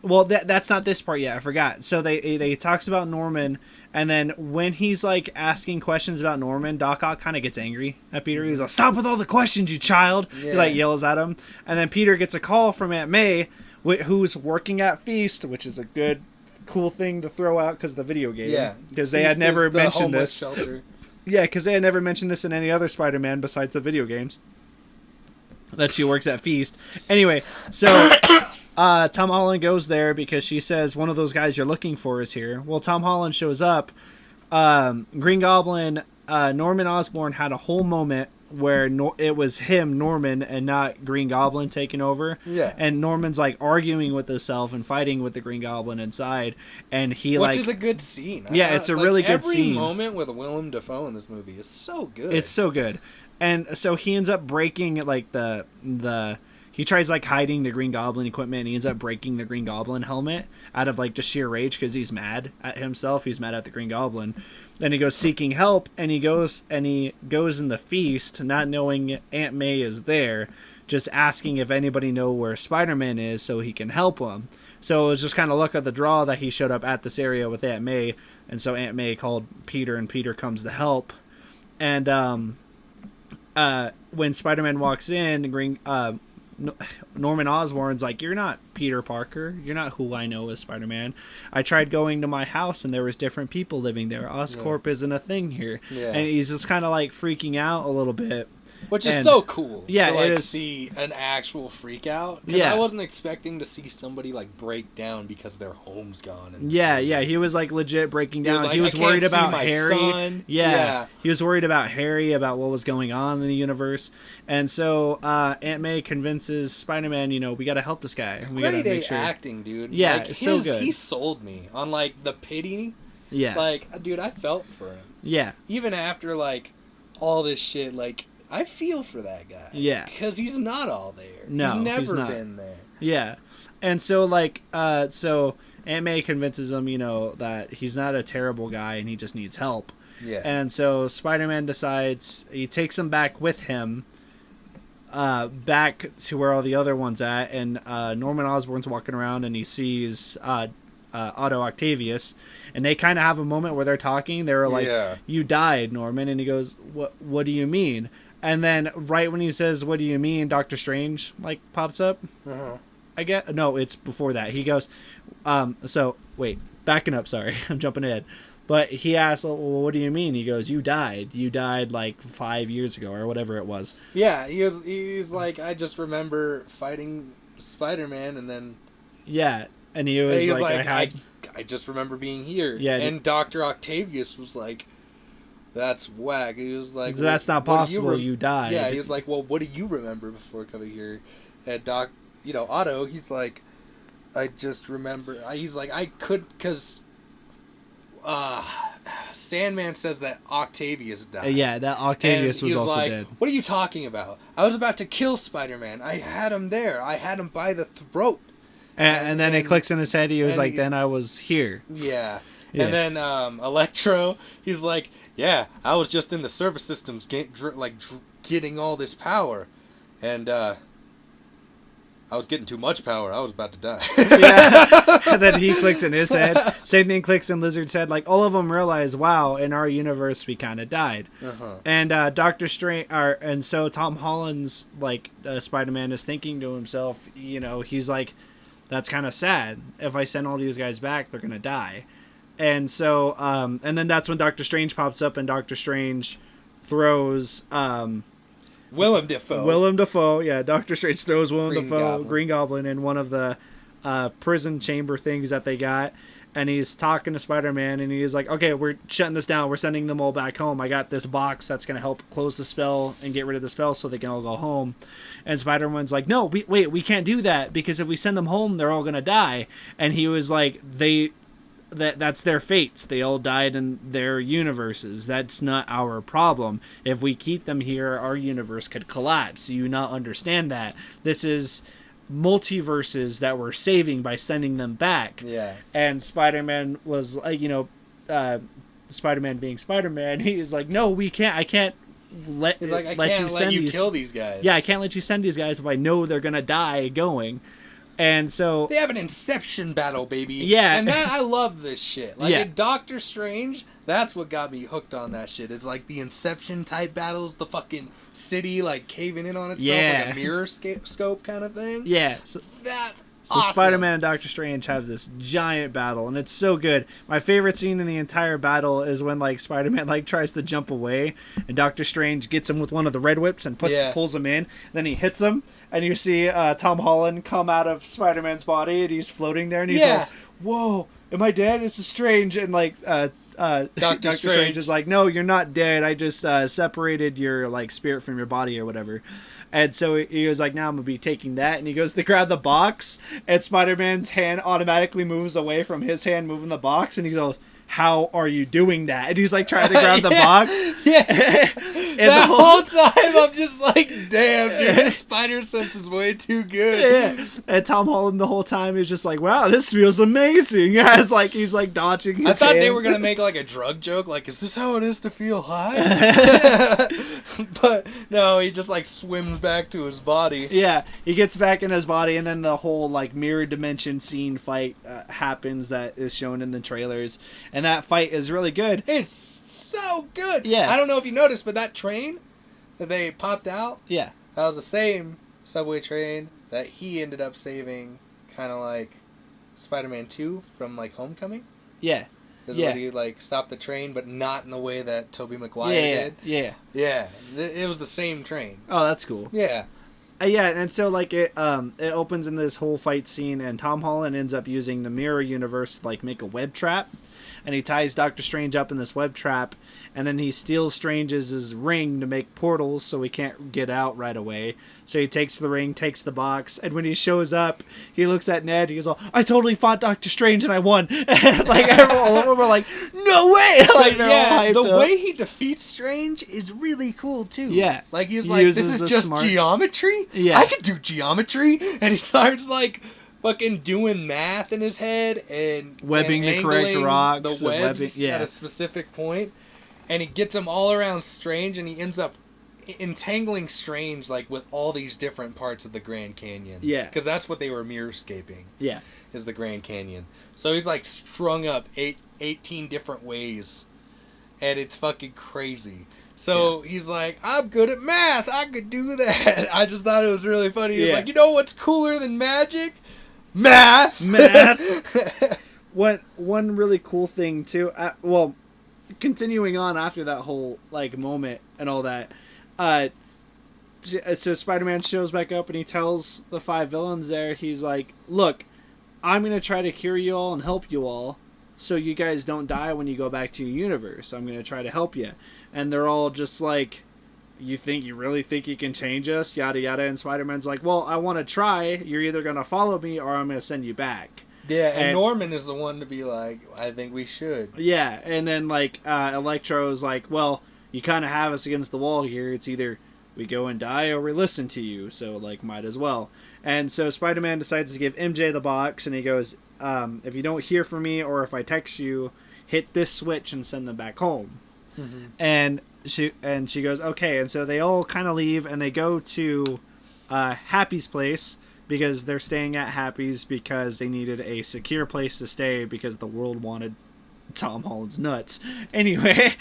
well that's not this part yet, I forgot. So they talks about Norman, and then when he's like asking questions about Norman, Doc Ock kind of gets angry at Peter. He's like, "Stop with all the questions, you child!" He like yells at him, and then Peter gets a call from Aunt May, who's working at Feast, which is a good cool thing to throw out because the video game. Yeah, because they had never mentioned this. Shelter. Yeah, because they had never mentioned this in any other Spider-Man besides the video games. That she works at Feast. Anyway, so Tom Holland goes there because she says one of those guys you're looking for is here. Well, Tom Holland shows up. Green Goblin, Norman Osborn had a whole moment where it was him, Norman, and not Green Goblin taking over. Yeah. And Norman's like arguing with himself and fighting with the Green Goblin inside, and which is a good scene. It's a really good scene. Every moment with Willem Dafoe in this movie is so good. It's so good. And so he ends up breaking like he tries like hiding the Green Goblin equipment, and he ends up breaking the Green Goblin helmet out of like just sheer rage because he's mad at himself. He's mad at the Green Goblin. Then he goes seeking help, and he goes in the Feast, not knowing Aunt May is there, just asking if anybody know where Spider-Man is so he can help him. So it was just kind of luck of the draw that he showed up at this area with Aunt May, and so Aunt May called Peter, and Peter comes to help. And when Spider-Man walks in, Norman Osborn's like, "You're not Peter Parker. You're not who I know as Spider-Man. I tried going to my house and there was different people living there. Oscorp isn't a thing here." Yeah. And he's just kind of like freaking out a little bit. Which is so cool. Yeah, to like it is. See an actual freak out. Because I wasn't expecting to see somebody like break down because their home's gone. Yeah, he was like legit breaking down. He was worried about Harry. Son. Yeah, he was worried about Harry, about what was going on in the universe. And so Aunt May convinces Spider-Man, we got to help this guy. We got to make sure. Acting, dude. Yeah, like, so good. He sold me on like the pity. Yeah. Like, dude, I felt for him. Yeah. Even after like all this shit, like, I feel for that guy. Yeah. Because he's not all there. No, he's never not. been there. Yeah. And so, like, so Aunt May convinces him, that he's not a terrible guy and he just needs help. Yeah. And so Spider-Man decides, he takes him back with him, back to where all the other ones at, and Norman Osborn's walking around and he sees Otto Octavius, and they kind of have a moment where they're talking. They were like, "You died, Norman," and he goes, What do you mean?" And then right when he says, "What do you mean?" Doctor Strange like pops up. No, it's before that. He goes, so wait, backing up. Sorry, I'm jumping ahead. But he asks, "Well, what do you mean?" He goes, You died like 5 years ago or whatever it was. Yeah, he's like, "I just remember fighting Spider-Man," and then and he was like, I just remember being here. Yeah, and Dr. Octavius was like, "That's whack." He was like, "That's not possible. You died." Yeah, he was like, "Well, what do you remember before coming here?" And Otto, he's like, "I just remember." He's like, "I could, because Sandman says that Octavius died. Yeah, that Octavius was also like, dead. What are you talking about? I was about to kill Spider-Man. I had him there. I had him by the throat. And then it clicks in his head. He was like, then I was here. Yeah. Yeah. And then Electro, he's like, yeah, I was just in the service systems getting all this power. And I was getting too much power. I was about to die. Yeah. And then he clicks in his head. Same thing clicks in Lizard's head. Like, all of them realize, wow, in our universe, we kind of died. Uh-huh. And Doctor Strange, and so Tom Holland's, like, Spider-Man is thinking to himself, you know, he's like, that's kind of sad. If I send all these guys back, they're going to die. And so, and then that's when Doctor Strange pops up, and Doctor Strange throws... Willem Dafoe. Yeah, Doctor Strange throws Green Goblin, in one of the prison chamber things that they got, and he's talking to Spider-Man, and he's like, okay, we're shutting this down. We're sending them all back home. I got this box that's going to help close the spell and get rid of the spell so they can all go home. And Spider-Man's like, no, we can't do that, because if we send them home, they're all going to die. And he was like, that's their fates. They all died in their universes. That's not our problem. If we keep them here, our universe could collapse. You not understand that. This is multiverses that we're saving by sending them back. Yeah. And Spider-Man was like, Spider-Man being Spider-Man, he's like, no, we can't. I can't let He's like, I let can't you let send you these. kill these guys. Yeah, I can't let you send these guys if I know they're gonna die going. And so they have an Inception Battle, baby. Yeah. And I love this shit. Like, Yeah. in Doctor Strange, that's what got me hooked on that shit. It's like the Inception type battles, the fucking city, like, caving in on itself, like a mirror scope kind of thing. Yeah. That's So awesome. Spider-Man and Doctor Strange have this giant battle, and it's so good. My favorite scene in the entire battle is when, like, Spider-Man, like, tries to jump away, and Doctor Strange gets him with one of the red whips and pulls him in. Then he hits him, and you see Tom Holland come out of Spider-Man's body, and he's floating there, and he's like, whoa, am I dead? This is strange. And, like, Doctor Strange is like, no, you're not dead. I just separated your, like, spirit from your body or whatever. And so he was like, now I'm going to be taking that. And he goes to grab the box, and Spider-Man's hand automatically moves away from his hand moving the box. And he goes, how are you doing that? And he's like trying to grab the box. Yeah. And that whole time I'm just like, damn, dude, this spider sense is way too good. Yeah. And Tom Holland the whole time is just like, wow, this feels amazing. As like he's like dodging his I thought hand. they were gonna make like a drug joke, like, is this how it is to feel high? But no, he just like swims back to his body. Yeah, he gets back in his body, and then the whole like mirror dimension scene fight happens that is shown in the trailers, and that fight is really good. It's so good. Yeah. I don't know if you noticed, but that train that they popped out, Yeah. that was the same subway train that he ended up saving, kind of like Spider-Man 2 from like Homecoming. Yeah. Is when he like stopped the train, but not in the way that Tobey Maguire did. Yeah. Yeah, it was the same train. Oh, that's cool. Yeah. Yeah, and so like it opens in this whole fight scene, and Tom Holland ends up using the mirror universe to like make a web trap, and he ties Doctor Strange up in this web trap, and then he steals Strange's ring to make portals so he can't get out right away. So he takes the ring, takes the box, and when he shows up, he looks at Ned. He goes, "Oh, I totally fought Doctor Strange and I won!" And like everyone were like, "No way!" Like they're all hyped the up. way he defeats Strange is really cool too. Yeah, like he's he like, "This uses is the just smarts. geometry. Yeah, I could do geometry," and he starts like fucking doing math in his head and webbing the correct angling rocks, the webs at at a specific point, and he gets them all around Strange, and he ends up entangling Strange like with all these different parts of the Grand Canyon. Yeah, because that's what they were mirrorscaping. Yeah, is the Grand Canyon. So he's like strung up 18 different ways, and it's fucking crazy. So he's like, I'm good at math. I could do that. I just thought it was really funny. He's like, you know what's cooler than magic? Math. One really cool thing too. Well, continuing on after that whole like moment and all that. So Spider-Man shows back up and he tells the 5 villains there. He's like, "Look, I'm gonna try to cure you all and help you all, so you guys don't die when you go back to your universe. I'm gonna try to help you." And they're all just like, you really think you can change us? Yada yada. And Spider-Man's like, well, I want to try. You're either gonna follow me or I'm gonna send you back. Yeah, and Norman is the one to be like, I think we should. Yeah, and then like Electro's like, well, you kind of have us against the wall here. It's either we go and die or we listen to you, so like might as well. And so Spider-Man decides to give MJ the box, and he goes, if you don't hear from me or if I text you, hit this switch and send them back home. Mm-hmm. And she goes, okay. And so they all kind of leave, and they go to Happy's place, because they're staying at Happy's because they needed a secure place to stay because the world wanted Tom Holland's nuts. Anyway,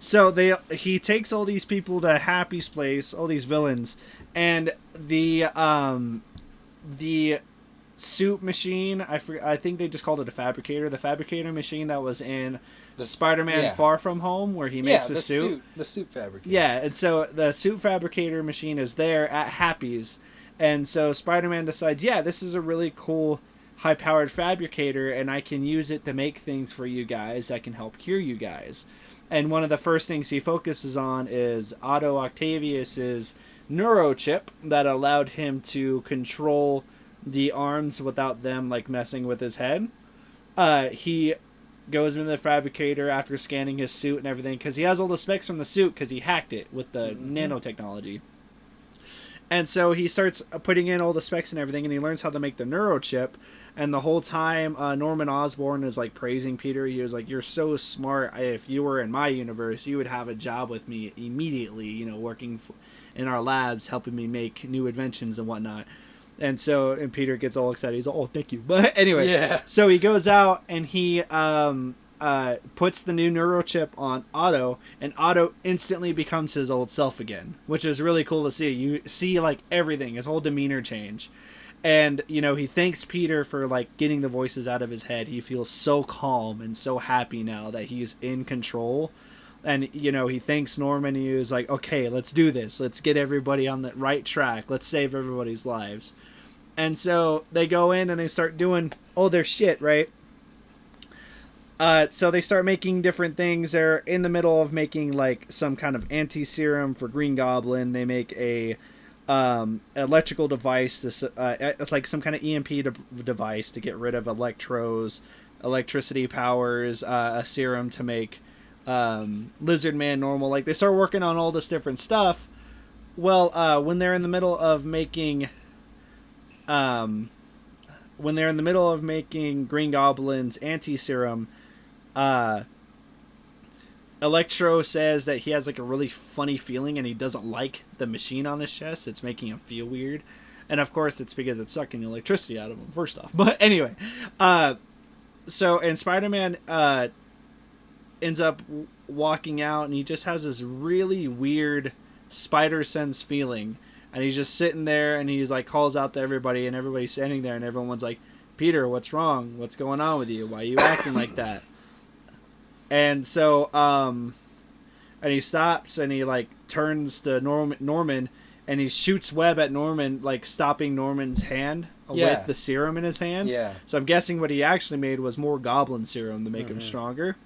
so he takes all these people to Happy's place, all these villains, and the suit machine, I think they just called it a fabricator. The fabricator machine that was in Spider-Man Far From Home, where he makes a suit. The suit fabricator. Yeah, and so the suit fabricator machine is there at Happy's. And so Spider-Man decides, this is a really cool high-powered fabricator, and I can use it to make things for you guys that can help cure you guys. And one of the first things he focuses on is Otto Octavius's neurochip that allowed him to control the arms without them like messing with his head. He goes into the fabricator after scanning his suit and everything, because he has all the specs from the suit because he hacked it with the nanotechnology. And so he starts putting in all the specs and everything, and he learns how to make the neurochip. And the whole time, Norman Osborn is like praising Peter. He was like, "You're so smart. If you were in my universe, you would have a job with me immediately. You know, working in our labs, helping me make new inventions and whatnot." And Peter gets all excited. He's like, "Oh, thank you." But anyway, so he goes out and he puts the new neurochip on Otto, and Otto instantly becomes his old self again, which is really cool to see. You see like everything, his whole demeanor change. And, he thanks Peter for like getting the voices out of his head. He feels so calm and so happy now that he's in control. And, he thanks Norman. He was like, okay, let's do this. Let's get everybody on the right track. Let's save everybody's lives. And so they go in and they start doing all their shit, right? So they start making different things. They're in the middle of making like some kind of anti-serum for Green Goblin. They make a electrical device. It's like some kind of EMP device to get rid of Electro's electricity powers. A serum to make Lizard Man normal. Like they start working on all this different stuff. Well, when they're in the middle of making Green Goblin's anti-serum, Electro says that he has like a really funny feeling and he doesn't like the machine on his chest. It's making him feel weird. And of course it's because it's sucking the electricity out of him, first off. But anyway, and Spider-Man ends up walking out, and he just has this really weird spider sense feeling. And he's just sitting there, and he's like calls out to everybody, and everybody's standing there, and everyone's like, "Peter, what's wrong? What's going on with you? Why are you acting like that?" And so, and he stops, and he like turns to Norman, and he shoots web at Norman, like stopping Norman's hand with the serum in his hand. Yeah. So I'm guessing what he actually made was more goblin serum to make him stronger.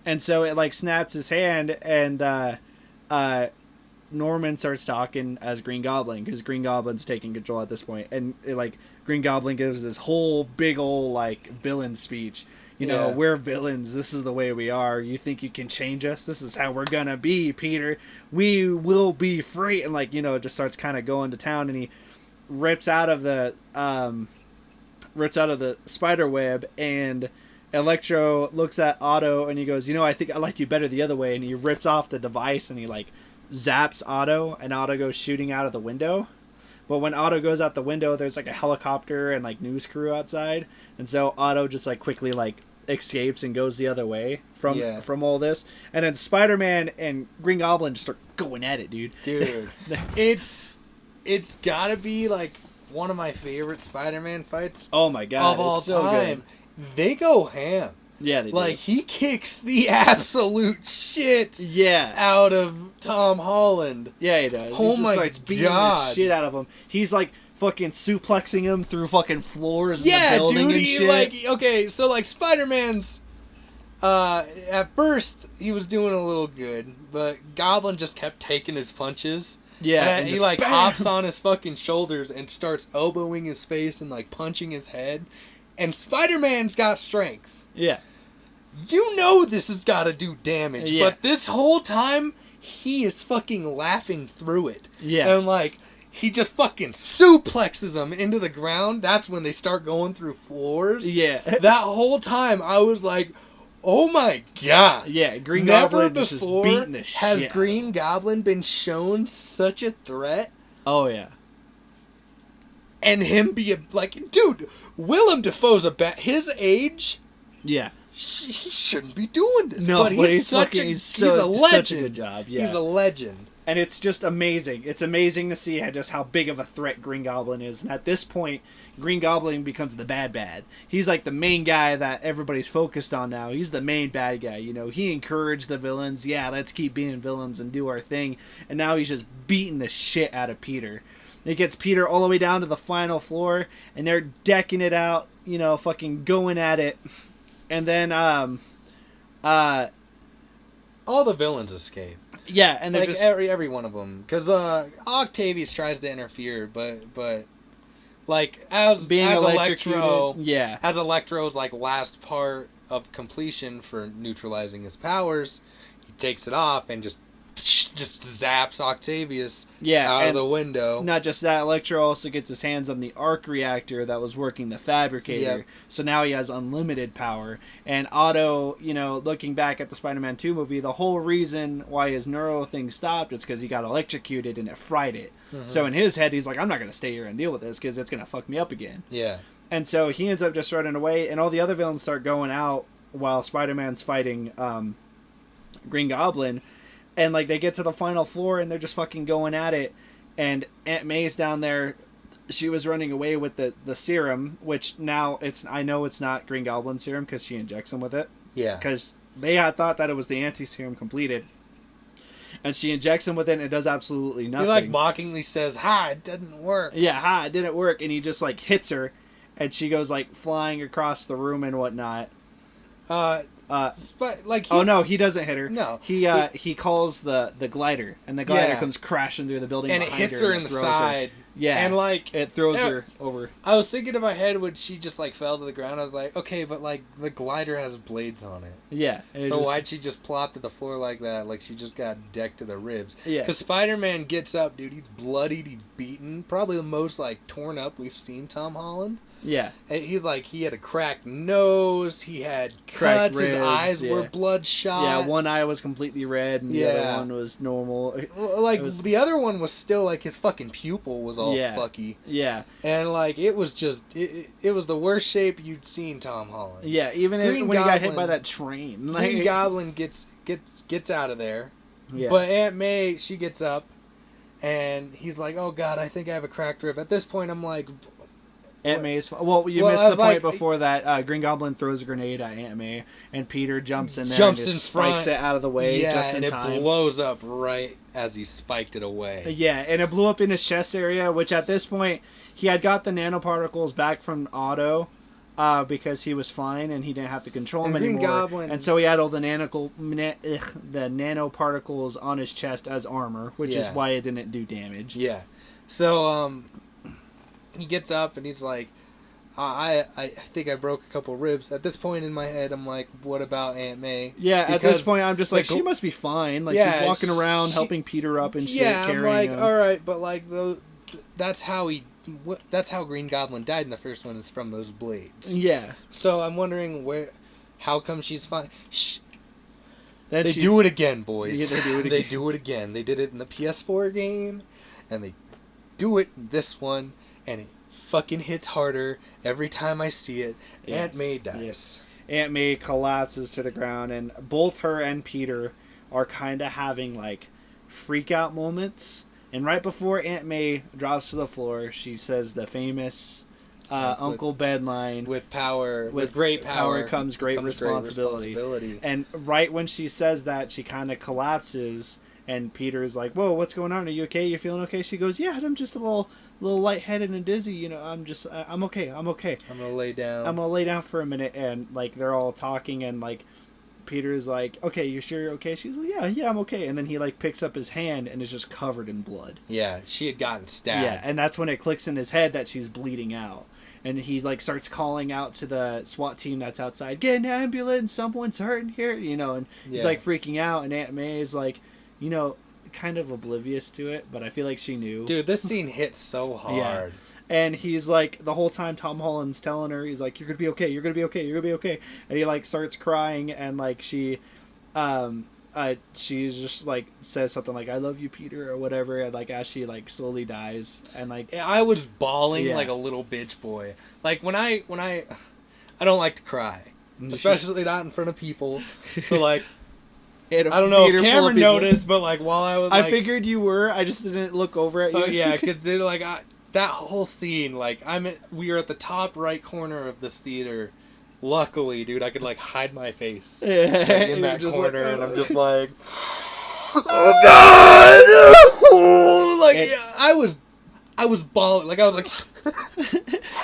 And so it like snaps his hand, and Norman starts talking as Green Goblin, because Green Goblin's taking control at this point. And Green Goblin gives this whole big old like villain speech. We're villains. This is the way we are. You think you can change us? This is how we're gonna be, Peter. We will be free. And just starts kind of going to town, and he rips out of the spider web, and Electro looks at Otto, and he goes, I think I liked you better the other way. And he rips off the device, and he like zaps Otto, and Otto goes shooting out of the window. But when Otto goes out the window, there's like a helicopter and like news crew outside, and so Otto just like quickly like escapes and goes the other way from all this. And then Spider-Man and Green Goblin just start going at it, dude. It's gotta be like one of my favorite Spider-Man fights. Oh my god, of all it's so time. Good. They go ham. Yeah, they do. Like, he kicks the absolute shit out of Tom Holland. Yeah, he does. Oh, he just starts beating the shit out of him. He's like fucking suplexing him through fucking floors in the building and shit. Okay, so like Spider-Man's at first he was doing a little good, but Goblin just kept taking his punches. Yeah, and and he just like bam! hops on his fucking shoulders and starts elbowing his face and like punching his head. And Spider-Man's got strength. Yeah. You know this has got to do damage, Yeah. but this whole time he is fucking laughing through it. Yeah. And like he just fucking suplexes him into the ground. That's when they start going through floors. Yeah. That whole time I was like, oh my god. Yeah, Green Never Goblin is just before beating the shit has out Green of him. Goblin been shown such a threat. Oh, yeah. And him be a, like, dude, Willem Dafoe's his age, Yeah. he shouldn't be doing this. No, but he's such a legend. such a good job. Yeah. He's a legend. And it's just amazing. It's amazing to see just how big of a threat Green Goblin is. And at this point, Green Goblin becomes the bad. He's like the main guy that everybody's focused on now. He's the main bad guy. You know, he encouraged the villains. Yeah, let's keep being villains and do our thing. And now he's just beating the shit out of Peter. It gets Peter all the way down to the final floor, and they're decking it out, you know, fucking going at it. And then, all the villains escape. yeah, and they're Like, just... every one of them. Because Octavius tries to interfere, but like, as electrocuted. Electro... Yeah. As Electro's, like, last part of completion for neutralizing his powers, he takes it off and just zaps Octavius out of the window. Not just that, Electro also gets his hands on the arc reactor that was working the fabricator. Yep. So now he has unlimited power. And Otto, you know, looking back at the Spider-Man 2 movie, the whole reason why his neuro thing stopped is because he got electrocuted and it fried it. Mm-hmm. So in his head, he's like, I'm not going to stay here and deal with this because it's going to fuck me up again. Yeah. And so he ends up just running away, and all the other villains start going out while Spider-Man's fighting Green Goblin. And, like, they get to the final floor, and they're just fucking going at it. And Aunt May's down there. She was running away with the serum, which now I know it's not Green Goblin serum because she injects him with it. Yeah. Because they had thought that it was the anti-serum completed. And she injects him with it, and it does absolutely nothing. He, like, mockingly says, ha, it didn't work. Yeah, it didn't work. And he just, like, hits her, and she goes, like, flying across the room and whatnot. Like, oh no, he doesn't hit her. No, he calls the glider, and the glider comes crashing through the building, and it behind hits her and in the side. Yeah, and like it throws her over. I was thinking in my head when she just like fell to the ground. I was like, okay, but like the glider has blades on it. Yeah. So why'd she just plop to the floor like that? Like she just got decked to the ribs. Yeah. Because Spider-Man gets up, dude. He's bloodied. He's beaten. Probably the most like torn up we've seen Tom Holland. Yeah. And he's like, he had a cracked nose. He had Cracked cuts. His ribs, eyes yeah. were bloodshot. Yeah, one eye was completely red, and the other one was normal. Like the other one was still like his fucking pupil was all fucky. Yeah. And like it was just it was the worst shape you'd seen Tom Holland. Yeah, even when he got hit by that train. Like, Green Goblin gets out of there. Yeah. But Aunt May, she gets up, and he's like, "Oh God, I think I have a cracked rib." At this point, I'm like, Aunt May's... Well, you missed the point before that. Green Goblin throws a grenade at Aunt May, and Peter jumps in there and just spikes it out of the way just in time. And it blows up right as he spiked it away. Yeah, and it blew up in his chest area, which at this point, he had got the nanoparticles back from Otto because he was fine and he didn't have to control them anymore. Goblin... And so he had all the nanoparticles on his chest as armor, which is why it didn't do damage. Yeah. So, he gets up and he's like, I think I broke a couple ribs. At this point in my head, I'm like, what about Aunt May? Yeah, at this point, I'm just like, she must be fine. Like, she's walking around helping Peter up and shit, carrying him. All right, but like, that's how Green Goblin died in the first one, is from those blades. Yeah. So I'm wondering how come she's fine? They do it again, boys. Yeah, they do it again. They did it in the PS4 game, and they do it in this one. And it fucking hits harder every time I see it. Yes. Aunt May dies. Yes. Aunt May collapses to the ground, and both her and Peter are kind of having, like, freak-out moments. And right before Aunt May drops to the floor, she says the famous Uncle Ben line. With great power comes great responsibility. And right when she says that, she kind of collapses, and Peter's like, whoa, what's going on? Are you okay? You feeling okay? She goes, yeah, I'm just a little lightheaded and dizzy, you know. I'm okay. I'm gonna lay down for a minute. And like they're all talking, and like Peter's like, okay, you sure you're okay? She's like, yeah, I'm okay. And then he like picks up his hand and is just covered in blood. Yeah, she had gotten stabbed. Yeah, and that's when it clicks in his head that she's bleeding out. And he like starts calling out to the SWAT team that's outside, get an ambulance, someone's hurting here, you know, and he's like freaking out, and Aunt May is like, you know, kind of oblivious to it, but I feel like she knew. Dude, this scene hits so hard. Yeah. And he's like, the whole time Tom Holland's telling her, he's like, you're gonna be okay, you're gonna be okay, you're gonna be okay. And he like starts crying, and like she's just like says something like, I love you, Peter, or whatever, and like as she like slowly dies, and like I was bawling like a little bitch boy. Like when I don't like to cry, especially not in front of people. So like I don't know if Camrin noticed, but like while I was like, I figured you were, I just didn't look over at you. Oh yeah, because like that whole scene, like we were at the top right corner of this theater. Luckily, dude, I could like hide my face like, in that corner, and I'm just like, oh god, like yeah, I was bawling, like I was like,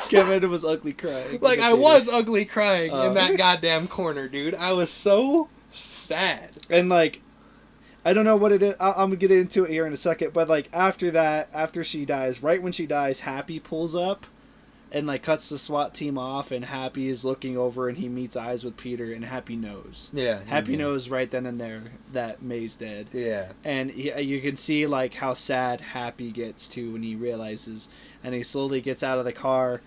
Kevin was ugly crying. Like I was ugly crying in that goddamn corner, dude. I was so sad, and like, I don't know what it is. I'm gonna get into it here in a second, but like after that, after she dies, right when she dies, Happy pulls up. And, like, cuts the SWAT team off, and Happy is looking over, and he meets eyes with Peter, and Happy knows. Yeah. Happy knows right then and there that May's dead. Yeah. And you can see, like, how sad Happy gets, too, when he realizes. And he slowly gets out of the car.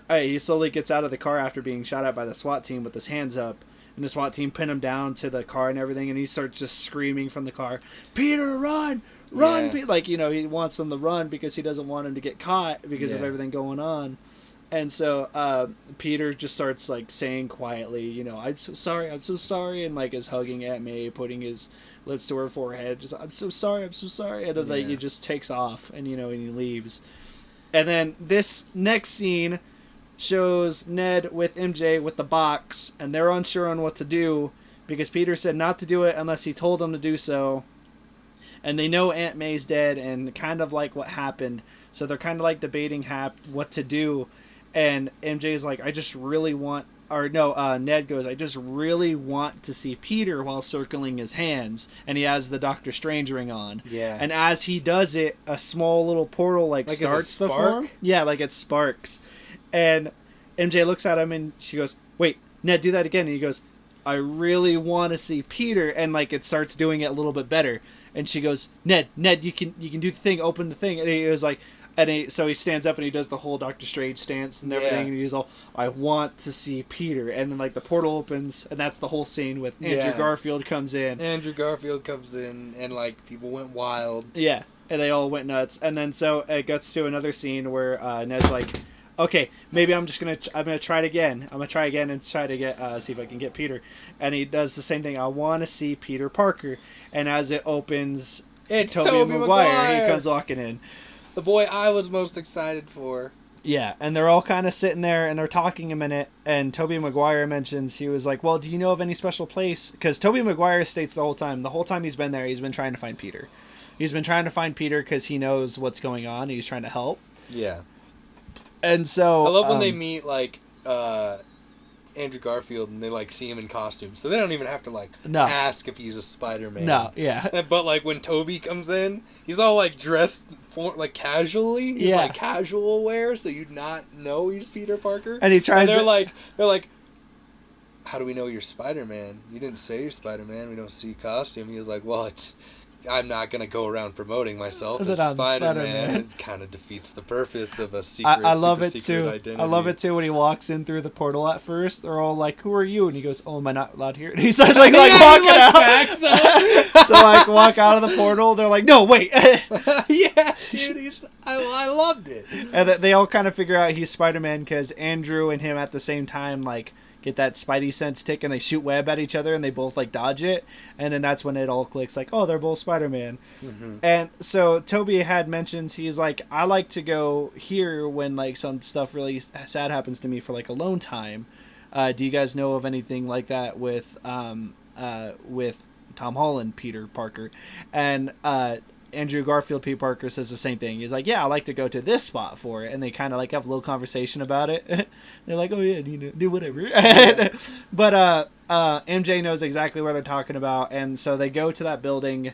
He slowly gets out of the car after being shot at by the SWAT team with his hands up. And the SWAT team pin him down to the car and everything, and he starts just screaming from the car, Peter, run! Run! Yeah. Like, you know, he wants them to run because he doesn't want him to get caught because of everything going on. And so Peter just starts, like, saying quietly, you know, I'm so sorry, and, like, is hugging Aunt May, putting his lips to her forehead, just, I'm so sorry, and then, like, he just takes off, and, you know, and he leaves. And then this next scene shows Ned with MJ with the box, and they're unsure on what to do because Peter said not to do it unless he told them to do so. And they know Aunt May's dead and kind of like what happened, so they're kind of like debating what to do. And MJ's like, Ned goes, I just really want to see Peter while circling his hands. And he has the Doctor Strange ring on. Yeah. And as he does it, a small little portal like starts the form. Yeah, like it sparks. And MJ looks at him and she goes, wait, Ned, do that again. And he goes, I really want to see Peter. And like it starts doing it a little bit better. And she goes, Ned, you can do the thing, open the thing. And he was like, so he stands up and he does the whole Doctor Strange stance and everything. And he's all, I want to see Peter. And then like the portal opens, and that's the whole scene with Andrew Garfield comes in. Andrew Garfield comes in, and like people went wild. Yeah, and they all went nuts. And then so it gets to another scene where Ned's like, okay, maybe I'm gonna try it again. I'm gonna try again and try to get see if I can get Peter. And he does the same thing. I want to see Peter Parker. And as it opens, it's Tobey Maguire. He comes walking in. The boy I was most excited for. Yeah, and they're all kind of sitting there and they're talking a minute. And Tobey Maguire mentions, he was like, "Well, do you know of any special place?" Because Tobey Maguire states the whole time he's been there, he's been trying to find Peter. He's been trying to find Peter because he knows what's going on. He's trying to help. Yeah. And so I love when they meet like Andrew Garfield and they like see him in costume, so they don't even have to like ask if he's a Spider-Man. No, yeah. But like when Toby comes in, he's all like dressed for like casually. He's like casual wear, so you'd not know he's Peter Parker. And he tries. And they're like, how do we know you're Spider-Man? You didn't say you're Spider-Man. We don't see costume. He was like, well, I'm not going to go around promoting myself as Spider-Man. It kind of defeats the purpose of a secret, I love it secret too. Identity. I love it too when he walks in through the portal at first. They're all like, who are you? And he goes, oh, am I not allowed here? And he's like walking out. So like walk out of the portal. They're like, no, wait. Yeah, dude, I loved it. And they all kind of figure out he's Spider-Man because Andrew and him at the same time like get that Spidey sense tick and they shoot web at each other and they both like dodge it, and then that's when it all clicks like, oh, they're both Spider-Man. Mm-hmm. And so Toby had mentions, he's like, I like to go here when like some stuff really sad happens to me for like alone time. Do you guys know of anything like that with Tom Holland Peter Parker? And Andrew Garfield Peter Parker says the same thing. He's like, yeah, I like to go to this spot for it. And they kind of like have a little conversation about it. They're like, oh yeah, do whatever. Yeah. But MJ knows exactly what they're talking about, and so they go to that building,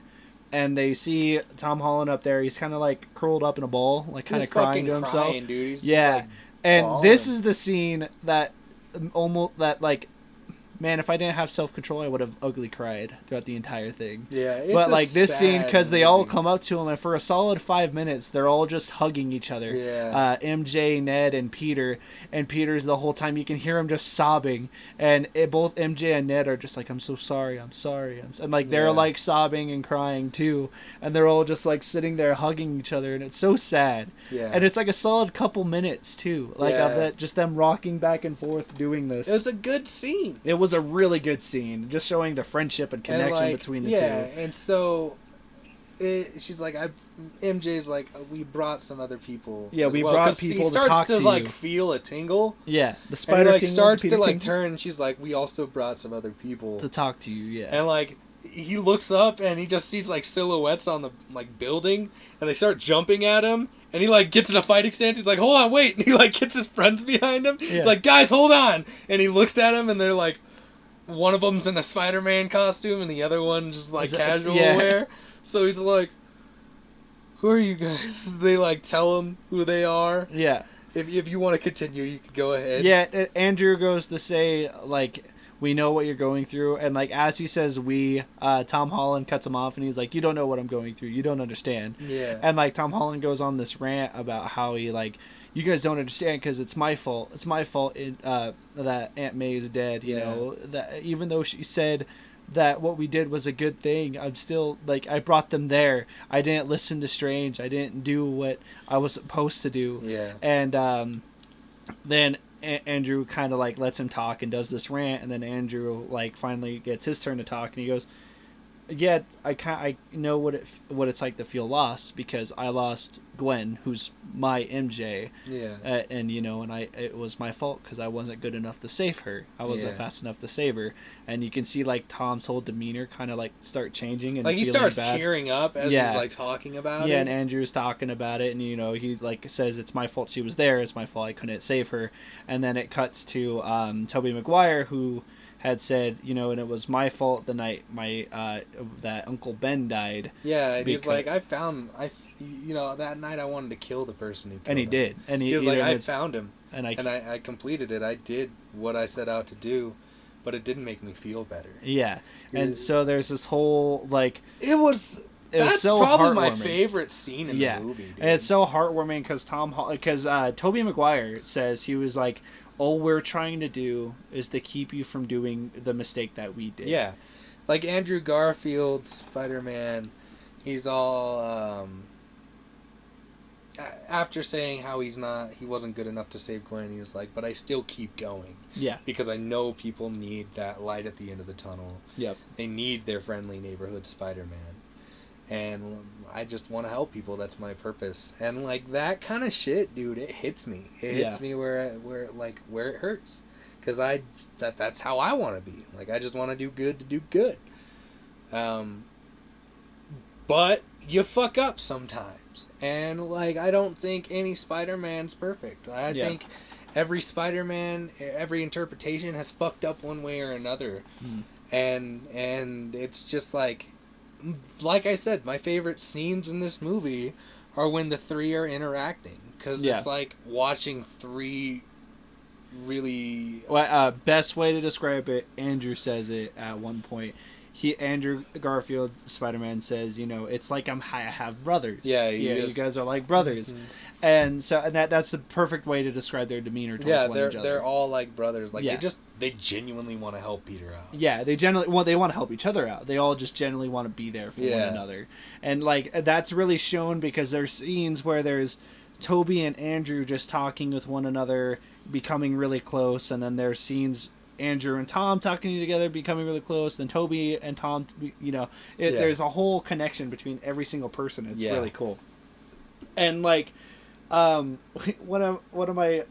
and they see Tom Holland up there. He's kind of like curled up in a ball, like kind of crying to himself. Crying, dude. He's yeah, just, like, and bawling. this is the scene that like, man, if I didn't have self-control, I would have ugly cried throughout the entire thing. Yeah, it's but a like this scene, because they all movie. come up to him, and for a solid 5 minutes, they're all just hugging each other. Yeah. MJ, Ned, and Peter. And Peter's the whole time, you can hear him just sobbing. And both MJ and Ned are just like, I'm so sorry, I'm sorry. And like they're like sobbing and crying too. And they're all just like sitting there hugging each other, and it's so sad. Yeah. And it's like a solid couple minutes too, like of that, just them rocking back and forth doing this. It was a good scene. It was a really good scene, just showing the friendship and connection between the two. Yeah, and so she's like, MJ's like, we brought some other people. Yeah, as we well, brought 'cause people he to starts talk to to like you. feel a tingle. Yeah, the And spider he like tingle, starts Peter to like tingle, turn. And she's like, we also brought some other people to talk to you. Yeah, And like he looks up and he just sees like silhouettes on the like building, and they start jumping at him. And he like gets in a fighting stance. He's like, hold on, wait. And he like gets his friends behind him. Yeah. He's like, guys, hold on. And he looks at him, and they're like, one of them's in a Spider-Man costume, and the other one just like casual wear. So he's like, who are you guys? They like tell him who they are. Yeah. If you want to continue, you can go ahead. Yeah, Andrew goes to say, like, we know what you're going through. And, like, as he says Tom Holland cuts him off, and he's like, you don't know what I'm going through. You don't understand. Yeah. And, like, Tom Holland goes on this rant about how he, like, you guys don't understand because it's my fault. It's my fault that Aunt May is dead, you know. That even though she said that what we did was a good thing, I'm still, like, I brought them there. I didn't listen to Strange. I didn't do what I was supposed to do. Yeah. And then Andrew kind of, like, lets him talk and does this rant, and then Andrew, like, finally gets his turn to talk, and he goes, yeah, I know what it's like to feel lost, because I lost Gwen, who's my MJ. Yeah. And you know, and it was my fault because I wasn't good enough to save her. I wasn't fast enough to save her. And you can see like Tom's whole demeanor kind of like start changing, and like he starts bad. tearing up as he's like talking about it. Yeah, and Andrew's talking about it, and you know, he like says it's my fault she was there. It's my fault I couldn't save her. And then it cuts to Tobey Maguire, who had said, you know, and it was my fault the night that Uncle Ben died. Yeah, and he's like, you know, that night I wanted to kill the person who killed him. And he did. And he was like, I found him. And I completed it. I did what I set out to do, but it didn't make me feel better. Yeah. And so there's this whole, like... That's so probably my heartwarming. favorite scene in the movie, dude. And it's so heartwarming because Tobey Maguire says, he was like, all we're trying to do is to keep you from doing the mistake that we did. Yeah. Like Andrew Garfield, Spider-Man, he's all, after saying how he wasn't good enough to save Gwen, he was like, but I still keep going. Yeah. Because I know people need that light at the end of the tunnel. Yep. They need their friendly neighborhood Spider-Man. And I just want to help people. That's my purpose. And like that kind of shit, dude, it hits me. It hits me where it hurts. Because that's how I want to be. Like I just want to do good to do good. But you fuck up sometimes. And like I don't think any Spider-Man's perfect. I think every Spider-Man, every interpretation has fucked up one way or another. And it's just like I said, my favorite scenes in this movie are when the three are interacting, because it's like watching three really... best way to describe it, Andrew says it at one point. Andrew Garfield, Spider-Man, says, you know, it's like I have brothers. Yeah, you guys are like brothers. Mm-hmm. And so that's the perfect way to describe their demeanor towards one another. They're all like brothers. Like they genuinely want to help Peter out. Yeah, they want to help each other out. They all just genuinely want to be there for one another. And like that's really shown because there's scenes where there's Toby and Andrew just talking with one another, becoming really close, and then there's scenes Andrew and Tom talking together, becoming really close, then Toby and Tom, you know, there's a whole connection between every single person. It's really cool. And like one of my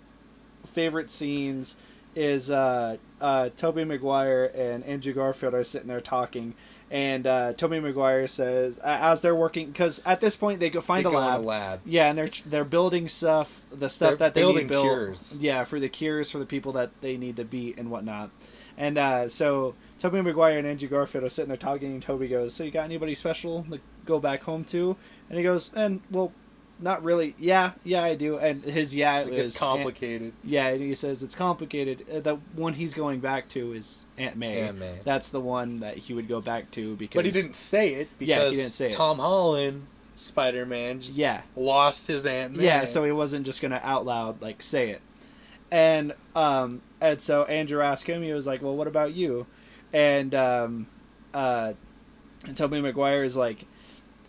favorite scenes is Tobey Maguire and Andrew Garfield are sitting there talking, and Tobey Maguire says, as they're working, because at this point they go find a lab. Yeah, and they're building that they need built. Cures. Yeah, for the cures for the people that they need to beat and whatnot. And so Tobey Maguire and Andrew Garfield are sitting there talking, and Tobey goes, "So you got anybody special to go back home to?" And he goes, "And well, not really. Yeah, I do." And his It's complicated. And he says it's complicated. The one he's going back to is Aunt May. Aunt May. That's the one that he would go back to because. But he didn't say it because he didn't say Tom Holland, Spider-Man, just lost his Aunt May. Yeah, so he wasn't just gonna out loud like say it. And so Andrew asked him. He was like, "Well, what about you?" And Tobey Maguire is like,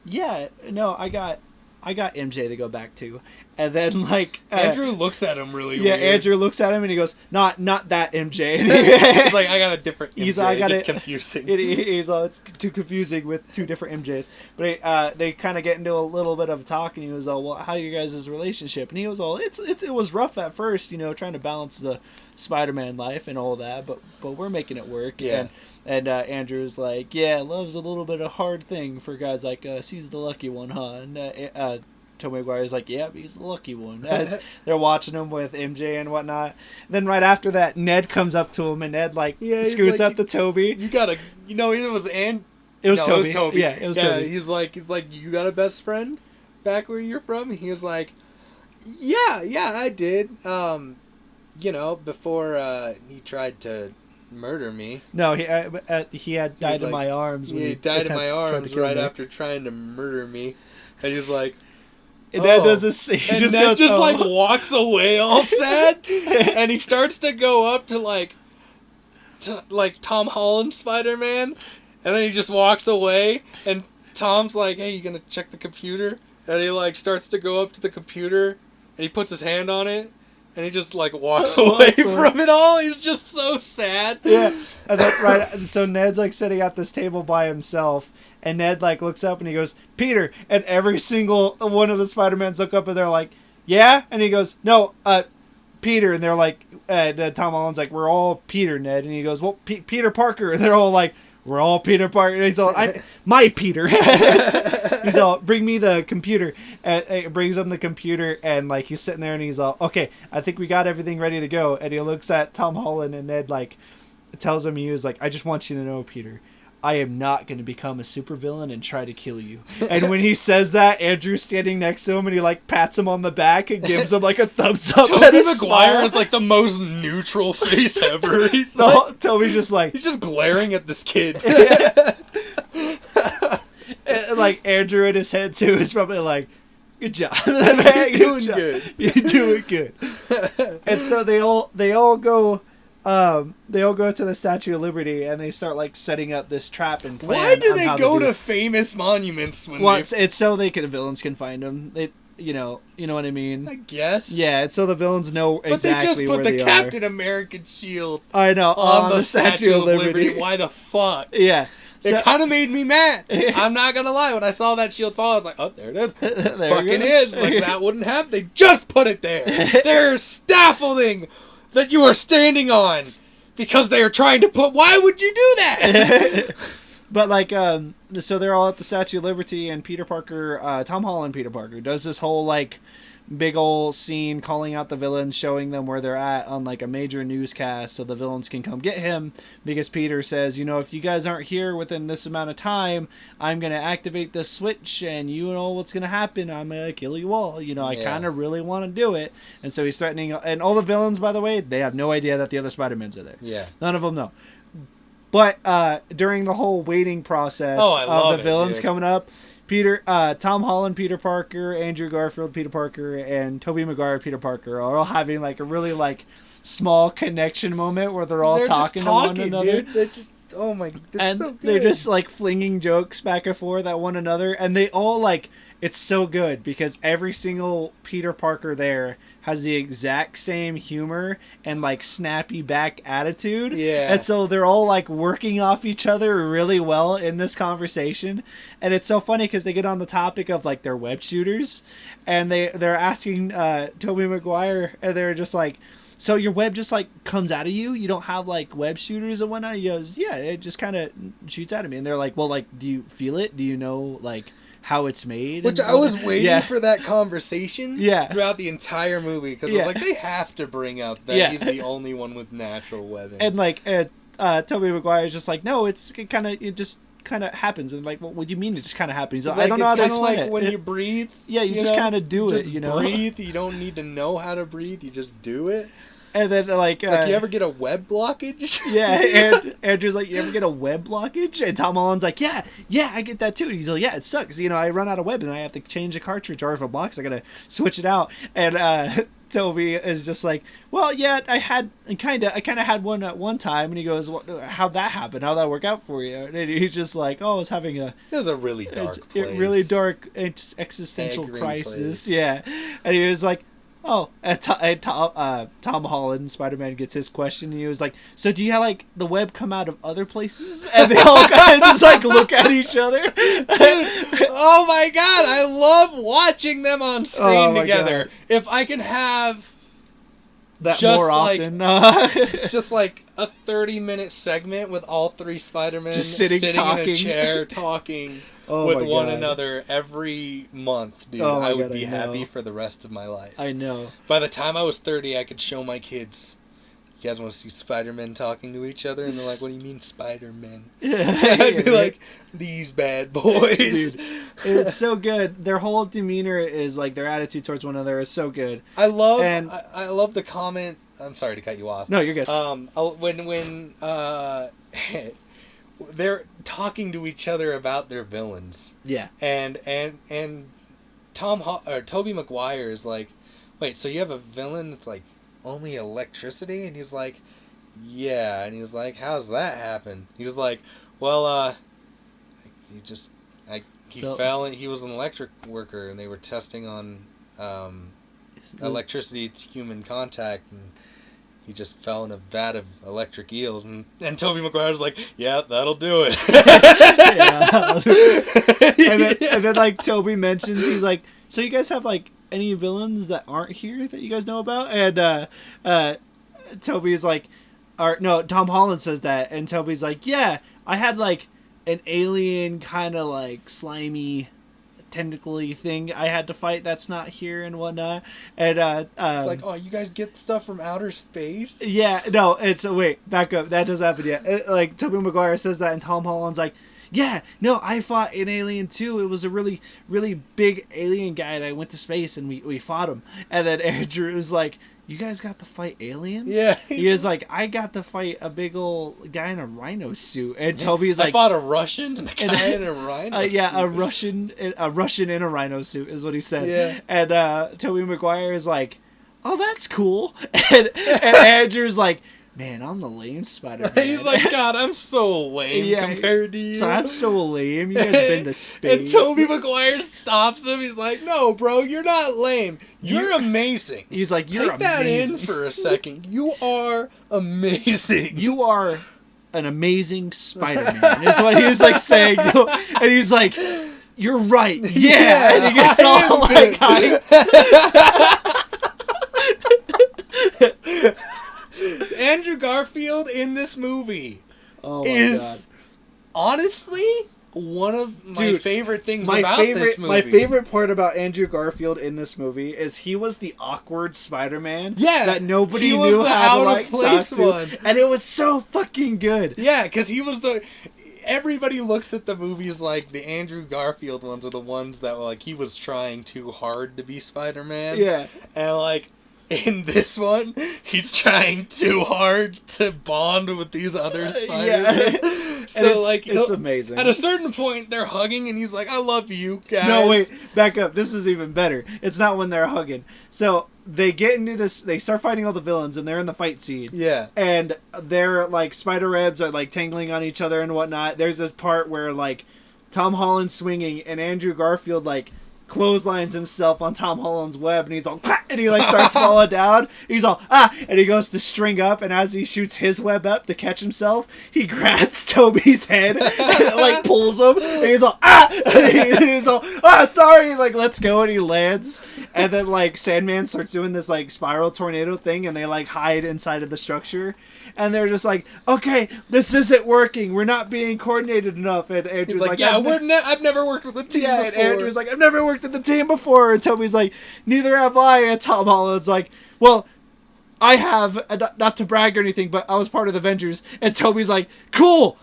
"Yeah, no, I got MJ to go back to." And then like Andrew looks at him really weird. Yeah, Andrew looks at him and he goes, not that MJ. He's like, "I got a different MJ." It's confusing. It's too confusing with two different MJs. But they kind of get into a little bit of a talk, and he was all, "Well, how you guys' relationship?" And he was all, it was rough at first, trying to balance the Spider-Man life and all that, but we're making it work." Yeah. And Andrew's like, "Yeah, love's a little bit of a hard thing for guys like us. He's the lucky one, huh?" And Tobey Maguire's like, "Yeah, he's the lucky one." As they're watching him with MJ and whatnot. Then right after that, Ned comes up to him, and Ned scoots up to Tobey. You gotta, it was It was Tobey. It was Tobey. Yeah, it was Tobey. He's like, "You got a best friend back where you're from?" He was like, Yeah, I did. Before he tried to murder me. No, he had died in my arms. He died in my arms right after trying to murder me, and he's like. And Ned does this. He and just Ned goes, just walks away all sad, and he starts to go up to Tom Holland Spider-Man, and then he just walks away, and Tom's like, "Hey, you gonna check the computer?" And he starts to go up to the computer, and he puts his hand on it, and he just walks away from it all. He's just so sad. Yeah, and then so Ned's sitting at this table by himself. And Ned looks up and he goes, "Peter," and every single one of the Spider-Mans look up and they're like, "Yeah," and he goes, "No, Peter," and they're like, Tom Holland's like, "We're all Peter, Ned," and he goes, "Well, Peter Parker," and they're all like, "We're all Peter Parker," and he's all, "My Peter," he's all, "Bring me the computer," and it brings him the computer, and he's sitting there and he's all, "Okay, I think we got everything ready to go," and he looks at Tom Holland and Ned tells him, he was like, "I just want you to know, Peter, I am not going to become a supervillain and try to kill you." And when he says that, Andrew's standing next to him and he pats him on the back and gives him a thumbs up. Tobey Maguire is the most neutral face ever. Toby's just he's just glaring at this kid. Andrew in his head too is probably "Good job, man. You're doing good. You're doing good." And so they all go. They all go to the Statue of Liberty and they start setting up this trap and plan. Why do they go to famous monuments when it's so villains can find them. You know what I mean? I guess. Yeah, it's so the villains know exactly where they are. But they just put the Captain American shield. I know on the Statue of Liberty. Why the fuck? Yeah. It kind of made me mad. I'm not gonna lie. When I saw that shield fall, I was like, "Oh, there it is." Fucking is. That wouldn't happen. They just put it there. There's scaffolding that you are standing on because they are trying to put. Why would you do that? But so they're all at the Statue of Liberty, and Peter Parker, Tom Holland, Peter Parker does this whole big ol' scene calling out the villains, showing them where they're at on a major newscast so the villains can come get him, because Peter says, if you guys aren't here within this amount of time, I'm going to activate this switch and you know what's going to happen. I'm going to kill you all. I kind of really want to do it. And so he's threatening, and all the villains, by the way, they have no idea that the other Spider-Mans are there. Yeah. None of them know. But during the whole waiting process of the villains coming up, Tom Holland, Peter Parker, Andrew Garfield, Peter Parker, and Tobey Maguire, Peter Parker are all having a really small connection moment where they're all talking to one another. Dude. They're just, oh my, that's so good. They're just flinging jokes back and forth at one another, and they all it's so good because every single Peter Parker there has the exact same humor and snappy back attitude. Yeah. And so they're all working off each other really well in this conversation. And it's so funny because they get on the topic of their web shooters, and they're asking Tobey Maguire, and they're just "So your web just comes out of you? You don't have web shooters and whatnot?" He goes, "Yeah, it just kind of shoots out of me." And they're like, "Well, do you feel it? Do you know how it's made?" Which I was waiting for that conversation throughout the entire movie, because I was they have to bring up that he's the only one with natural weapons. And Tobey Maguire's just like, no, it just kind of happens. And like, well, what do you mean it just kind of happens? He's like, I don't know how to explain it. When you breathe. Yeah, you just kind of do it, breathe. You don't need to know how to breathe. You just do it. And then like you ever get a web blockage? Yeah, and Andrew's like, you ever get a web blockage? And Tom Holland's like, yeah, I get that too. And he's like, yeah, it sucks. I run out of web and I have to change the cartridge, or if it blocks, I gotta switch it out. And Toby is just like, well, yeah, I kind of had one at one time. And he goes, well, how'd that happen? How'd that work out for you? And he's just like, oh, I was having it was a really dark place. Really dark existential crisis. Place. Yeah. And he was like, oh, and Tom Holland, Spider-Man, gets his question, and he was like, so do you have, like, the web come out of other places? And they all kind of just, like, look at each other. Dude, oh my god, I love watching them on screen together. God. If I can have that more often. Just, like, a 30-minute segment with all three Spider-Men just sitting in a chair talking... with one another every month, dude. I would be happy for the rest of my life. I know. By the time I was 30, I could show my kids, you guys want to see Spider-Men talking to each other? And they're like, what do you mean Spider-Men? I'd be like, these bad boys. Dude, it's so good. Their whole demeanor is like, their attitude towards one another is so good. I love the comment. I'm sorry to cut you off. No, you're good. When they're talking to each other about their villains. Yeah. And Tobey Maguire is like, wait, so you have a villain that's like only electricity? And he's like, yeah. And he was like, how's that happen? He was like, well, he fell and he was an electric worker and they were testing on electricity to human contact, and he just fell in a vat of electric eels, and Tobey Maguire's like, yeah, that'll do it. and then like Toby mentions, he's like, so you guys have like any villains that aren't here that you guys know about? And Toby's like, Tom Holland says that, and Toby's like, yeah, I had like an alien kind of like slimy tentacly thing I had to fight that's not here and whatnot. And it's like, oh, you guys get stuff from outer space? Yeah, no, it's wait, back up. That doesn't happen yet. Like Tobey Maguire says that, and Tom Holland's like, yeah, no, I fought an alien too. It was a really, really big alien guy that went to space, and we fought him. And then Andrew was like, you guys got to fight aliens? Yeah. He was like, I got to fight a big old guy in a rhino suit. And Toby's like, I fought a Russian and a guy in a rhino suit. Yeah, a Russian in a rhino suit is what he said. Yeah. And Tobey Maguire is like, oh, that's cool. And Andrew's like, man, I'm the lame Spider-Man. He's like, God, I'm so lame compared to you. So I'm so lame. You guys have been to space. And Tobey Maguire stops him. He's like, no, bro, you're not lame. You're amazing. He's like, you're Take that in for a second. You are amazing. You are an amazing Spider-Man. Is what he was like saying. And he's like, you're right. Yeah. And he gets all like hyped. Andrew Garfield in this movie is honestly one of my favorite things about this movie. My favorite part about Andrew Garfield in this movie is he was the awkward Spider-Man that nobody knew how to like talk to. And it was so fucking good. Yeah, because he was everybody looks at the movies like the Andrew Garfield ones are the ones that like he was trying too hard to be Spider-Man. Yeah. And like in this one, he's trying too hard to bond with these other Spider-Men. Yeah. So it's amazing. At a certain point, they're hugging, and he's like, "I love you, guys." No, wait, back up. This is even better. It's not when they're hugging. So they get into this. They start fighting all the villains, and they're in the fight scene. Yeah. And they're like spider webs are like tangling on each other and whatnot. There's this part where like Tom Holland's swinging, and Andrew Garfield like clotheslines himself on Tom Holland's web, and he's all and he like starts falling down. He's all and he goes to string up, and as he shoots his web up to catch himself, he grabs Toby's head and like pulls him, and he's all and he's all sorry, like let's go, and he lands, and then like Sandman starts doing this like spiral tornado thing, and they like hide inside of the structure. And they're just like, okay, this isn't working. We're not being coordinated enough. And Andrew's like, yeah, I've never worked with a team before. And Andrew's like, I've never worked with the team before. And Toby's like, neither have I. And Tom Holland's like, well, I have, not to brag or anything, but I was part of the Avengers. And Toby's like, cool.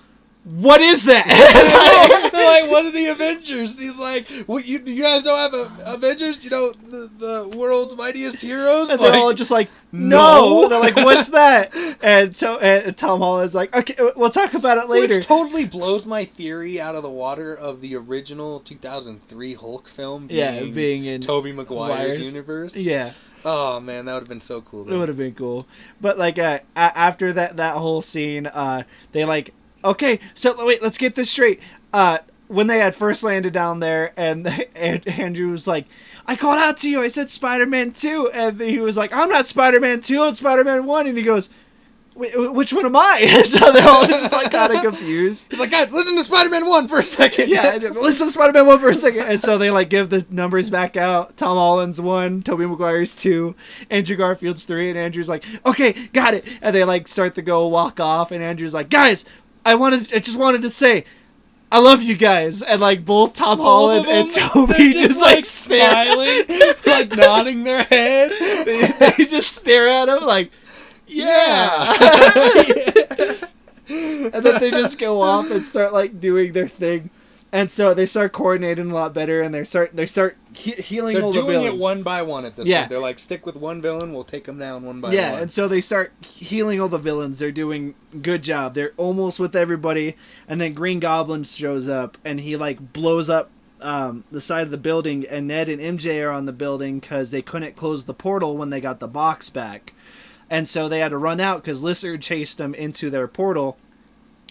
What is that? They're like, what are the Avengers? He's like, what, you guys don't have Avengers? You know, the world's mightiest heroes? And they're all just like, no. They're like, what's that? And Tom Holland's like, okay, we'll talk about it later. Which totally blows my theory out of the water of the original 2003 Hulk film being in Tobey Maguire's universe. Yeah. Oh, man, that would have been so cool. Though. It would have been cool. But, like, after that whole scene, they, like, okay, so wait, let's get this straight. When they had first landed down there, and Andrew was like, I called out to you, I said Spider-Man 2, and he was like, I'm not Spider-Man 2, I'm Spider-Man 1, and he goes, which one am I? And so they're all just like kind of confused. He's like, guys, listen to Spider-Man 1 for a second. Yeah, listen to Spider-Man 1 for a second. And so they like give the numbers back out. Tom Holland's 1, Tobey Maguire's 2, Andrew Garfield's 3, and Andrew's like, okay, got it. And they like start to go walk off, and Andrew's like, guys, I just wanted to say, I love you guys. And like both Tom Holland and Toby just like smiling, like nodding their head. They just stare at him like, yeah. And then they just go off and start like doing their thing. And so they start coordinating a lot better, and they start healing all the villains. They're doing it one by one at this point. They're like, stick with one villain, we'll take them down one by one. Yeah, and so they start healing all the villains. They're doing a good job. They're almost with everybody, and then Green Goblin shows up, and he like blows up the side of the building, and Ned and MJ are on the building because they couldn't close the portal when they got the box back. And so they had to run out because Lizard chased them into their portal.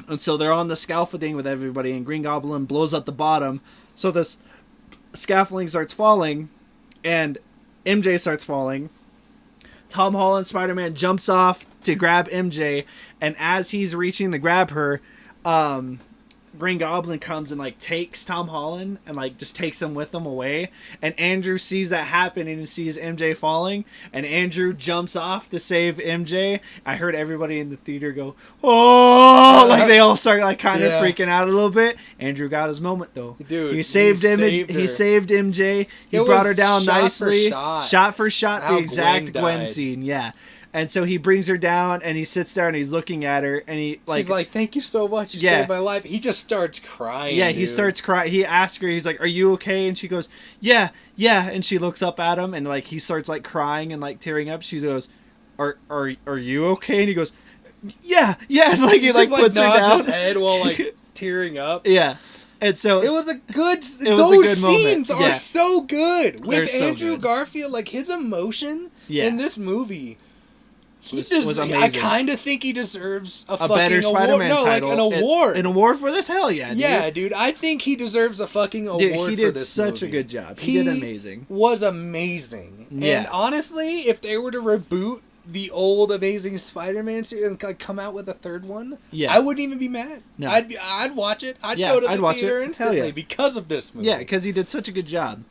And so they're on the scaffolding with everybody, and Green Goblin blows up the bottom. So this scaffolding starts falling, and MJ starts falling. Tom Holland, Spider-Man, jumps off to grab MJ, and as he's reaching to grab her, Green Goblin comes and like takes Tom Holland and like just takes him with him away. And Andrew sees that happen and he sees MJ falling, and Andrew jumps off to save MJ. I heard everybody in the theater go, oh, like they all start like kind of freaking out a little bit. Andrew got his moment though. Dude, he saved MJ. He brought her down nicely. Shot for shot, the exact Gwen scene. Yeah. And so he brings her down, and he sits there, and he's looking at her, and he like... She's like, thank you so much, you saved my life. He just starts crying, Yeah, he starts crying. He asks her, he's like, are you okay? And she goes, yeah. And she looks up at him, and like he starts like crying and like tearing up. She goes, are you okay? And he goes, yeah. And like he like puts her down. His head while like tearing up. Yeah. And so it was a good. Those scenes are so good with Andrew Garfield. Like his emotion in this movie. Was amazing. I kind of think he deserves a fucking better Spider-Man award. title. Like an award. An award for this? Hell yeah, dude. Yeah, dude. I think he deserves a fucking award for this movie. He did such a good job. He did amazing. Was amazing. Yeah. And honestly, if they were to reboot the old Amazing Spider-Man series and like come out with a third one, I wouldn't even be mad. No. I'd watch it. I'd go to the theater instantly because of this movie. Yeah, because he did such a good job.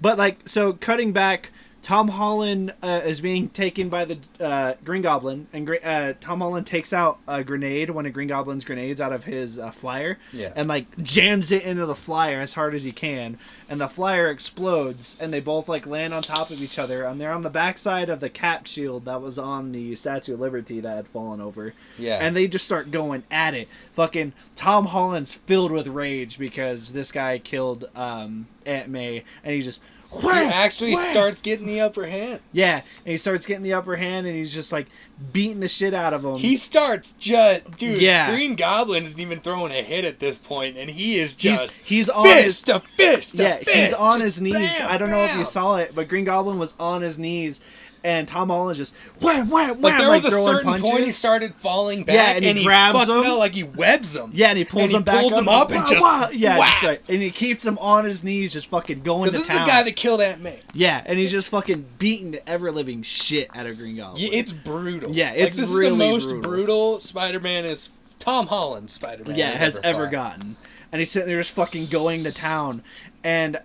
But like, so cutting back, Tom Holland is being taken by the Green Goblin, and Tom Holland takes out a grenade, one of Green Goblin's grenades, out of his flyer, and like jams it into the flyer as hard as he can, and the flyer explodes, and they both like land on top of each other, and they're on the backside of the cap shield that was on the Statue of Liberty that had fallen over. Yeah, and they just start going at it. Fucking Tom Holland's filled with rage because this guy killed Aunt May, and he just. He actually starts getting the upper hand. Yeah, and he starts getting the upper hand, and he's just like beating the shit out of him. He starts Green Goblin isn't even throwing a hit at this point, and he is just he's on fist to fist. He's on his knees. Bam, I don't know if you saw it, but Green Goblin was on his knees. And Tom Holland just wham, wham, wham, there was a certain point he started falling back, and he grabs him. No, like he webs him. Yeah, and he pulls him back up and just and he keeps him on his knees, just fucking going to town. This is the guy that killed Aunt May. Yeah, and he's just fucking beating the ever living shit out of Green Goblin. Yeah, it's brutal. Yeah, it's this really is the most brutal Spider-Man is Tom Holland Spider-Man. Yeah, has ever gotten. And he's sitting there just fucking going to town, and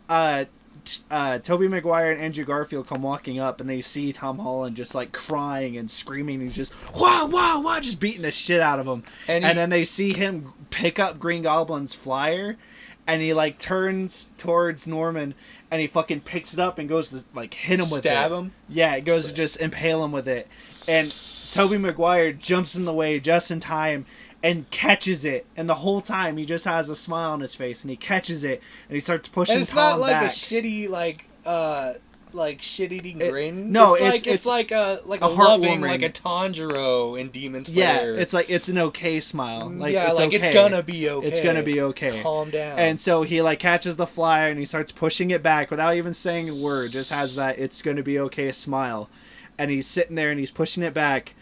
Tobey Maguire and Andrew Garfield come walking up, and they see Tom Holland just like crying and screaming, and just wow, just beating the shit out of him. And then they see him pick up Green Goblin's flyer, and he like turns towards Norman, and he fucking picks it up and goes to like hit him with it. Stab him? Yeah, it goes to just impale him with it. and Tobey Maguire jumps in the way just in time and catches it, and the whole time he just has a smile on his face, and he catches it, and he starts pushing and it's Tom not like back. a shitty like shit-eating grin. No, it's like a loving, like a Tanjiro in Demon Slayer. Yeah, it's an okay smile. Like, yeah, it's like okay. it's gonna be okay. It's gonna be okay. Calm down. And so he like catches the flyer and he starts pushing it back without even saying a word. Just has that "it's gonna be okay" smile, and he's sitting there and he's pushing it back.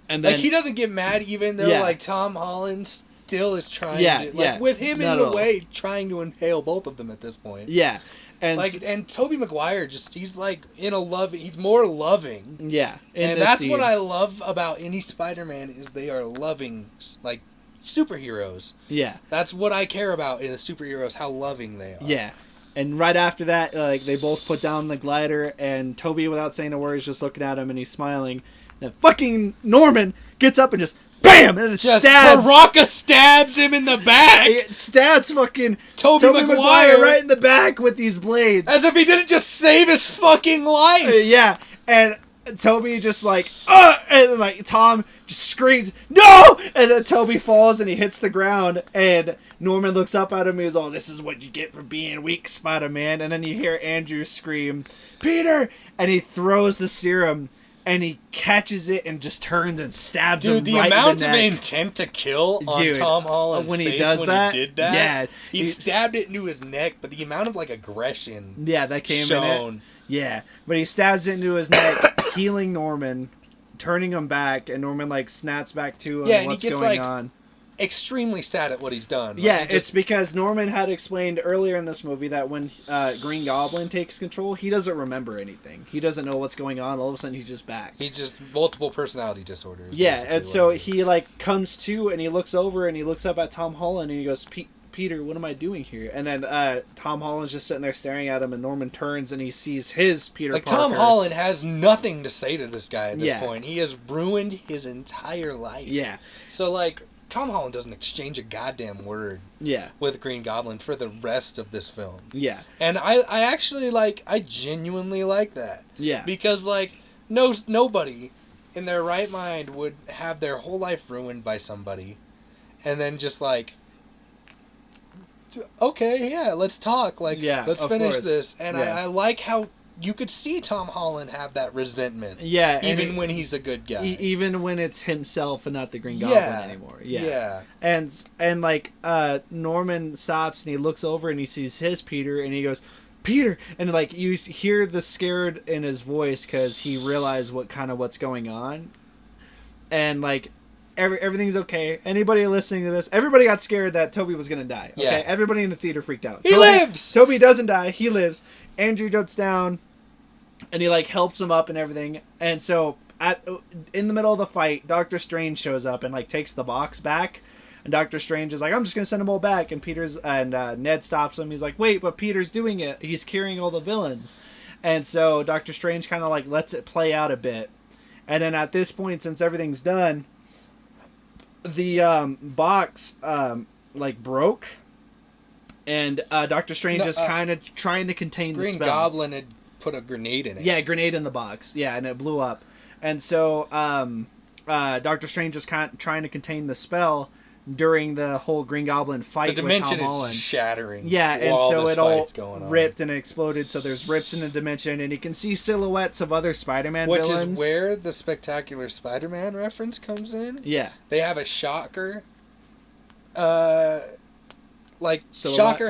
And then like he doesn't get mad even though like Tom Holland still is trying to with him in the way trying to impale both of them at this point. Yeah. And and Tobey Maguire he's like he's more loving. Yeah. And that's what I love about any Spider-Man is they are loving like superheroes. Yeah. That's what I care about in the superheroes, how loving they are. Yeah. And right after that, like they both put down the glider, and Tobey, without saying a word, is just looking at him and he's smiling. And fucking Norman gets up and just BAM! And it stabs. Baraka stabs him in the back. It stabs fucking Tobey Maguire right in the back with these blades. As if he didn't just save his fucking life. Yeah. And Tobey just like, and like Tom just screams, "No!" And then Tobey falls and he hits the ground, and Norman looks up at him and he's all, "This is what you get for being weak, Spider-Man." And then you hear Andrew scream, "Peter!" And he throws the serum. And he catches it and just turns and stabs him right in the neck. Dude, the amount of intent to kill on Tom Holland's when he face does when that, he did that. Yeah, he stabbed it into his neck, but the amount of like aggression that came shown. in it. Yeah, but he stabs it into his neck, healing Norman, turning him back, and Norman like snaps back to him what's going on. Extremely sad at what he's done. Yeah, it's because Norman had explained earlier in this movie that when Green Goblin takes control, he doesn't remember anything. He doesn't know what's going on. All of a sudden, he's just back. He's just multiple personality disorders. Yeah, and so he like comes to and he looks over and he looks up at Tom Holland and he goes, "Peter, what am I doing here?" And then Tom Holland's just sitting there staring at him, and Norman turns and he sees his Peter Parker. Tom Holland has nothing to say to this guy at this point. He has ruined his entire life. Yeah. So like, Tom Holland doesn't exchange a goddamn word with Green Goblin for the rest of this film. Yeah. And I actually I genuinely like that. Yeah. Because nobody in their right mind would have their whole life ruined by somebody and then just okay, yeah, let's talk. Let's finish this. And I like how you could see Tom Holland have that resentment. Yeah. Even when he's a good guy. Even when it's himself and not the Green Goblin anymore. Yeah. And Norman stops and he looks over and he sees his Peter and he goes, "Peter!" And you hear the scared in his voice because he realized what's going on. And everything's okay. Anybody listening to this, everybody got scared that Tobey was gonna die. Okay, everybody in the theater freaked out. He lives. Tobey doesn't die. He lives. Andrew jumps down, and he helps him up and everything. And so in the middle of the fight, Doctor Strange shows up and takes the box back. And Doctor Strange is like, "I'm just gonna send them all back." And Ned stops him. He's like, "Wait, but Peter's doing it. He's carrying all the villains." And so Doctor Strange kind of lets it play out a bit. And then at this point, since everything's done, the box broke, and Doctor Strange is kind of trying to contain the spell. Green Goblin had put a grenade in it. Yeah, a grenade in the box. Yeah, and it blew up. And so Doctor Strange is trying to contain the spell during the whole Green Goblin fight with Tom Holland. The dimension is shattering. Yeah, and so it all ripped and exploded. So there's rips in the dimension, and you can see silhouettes of other Spider-Man villains. Which is where the Spectacular Spider-Man reference comes in. Yeah. They have a shocker. Shocker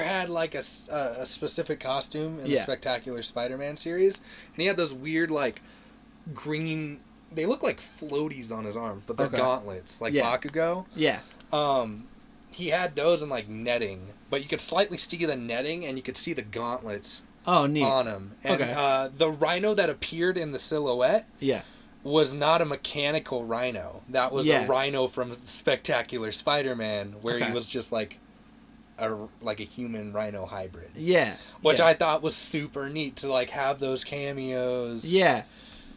had a specific costume in the Spectacular Spider-Man series, and he had those weird green. They look like floaties on his arm, but they're gauntlets, Bakugo. Yeah. He had those in netting, but you could slightly see the netting, and you could see the gauntlets. Oh, neat. On him. And the rhino that appeared in the silhouette. Yeah. Was not a mechanical rhino. That was a rhino from Spectacular Spider-Man, where he was just a human rhino hybrid. Yeah. Which I thought was super neat to have those cameos. Yeah.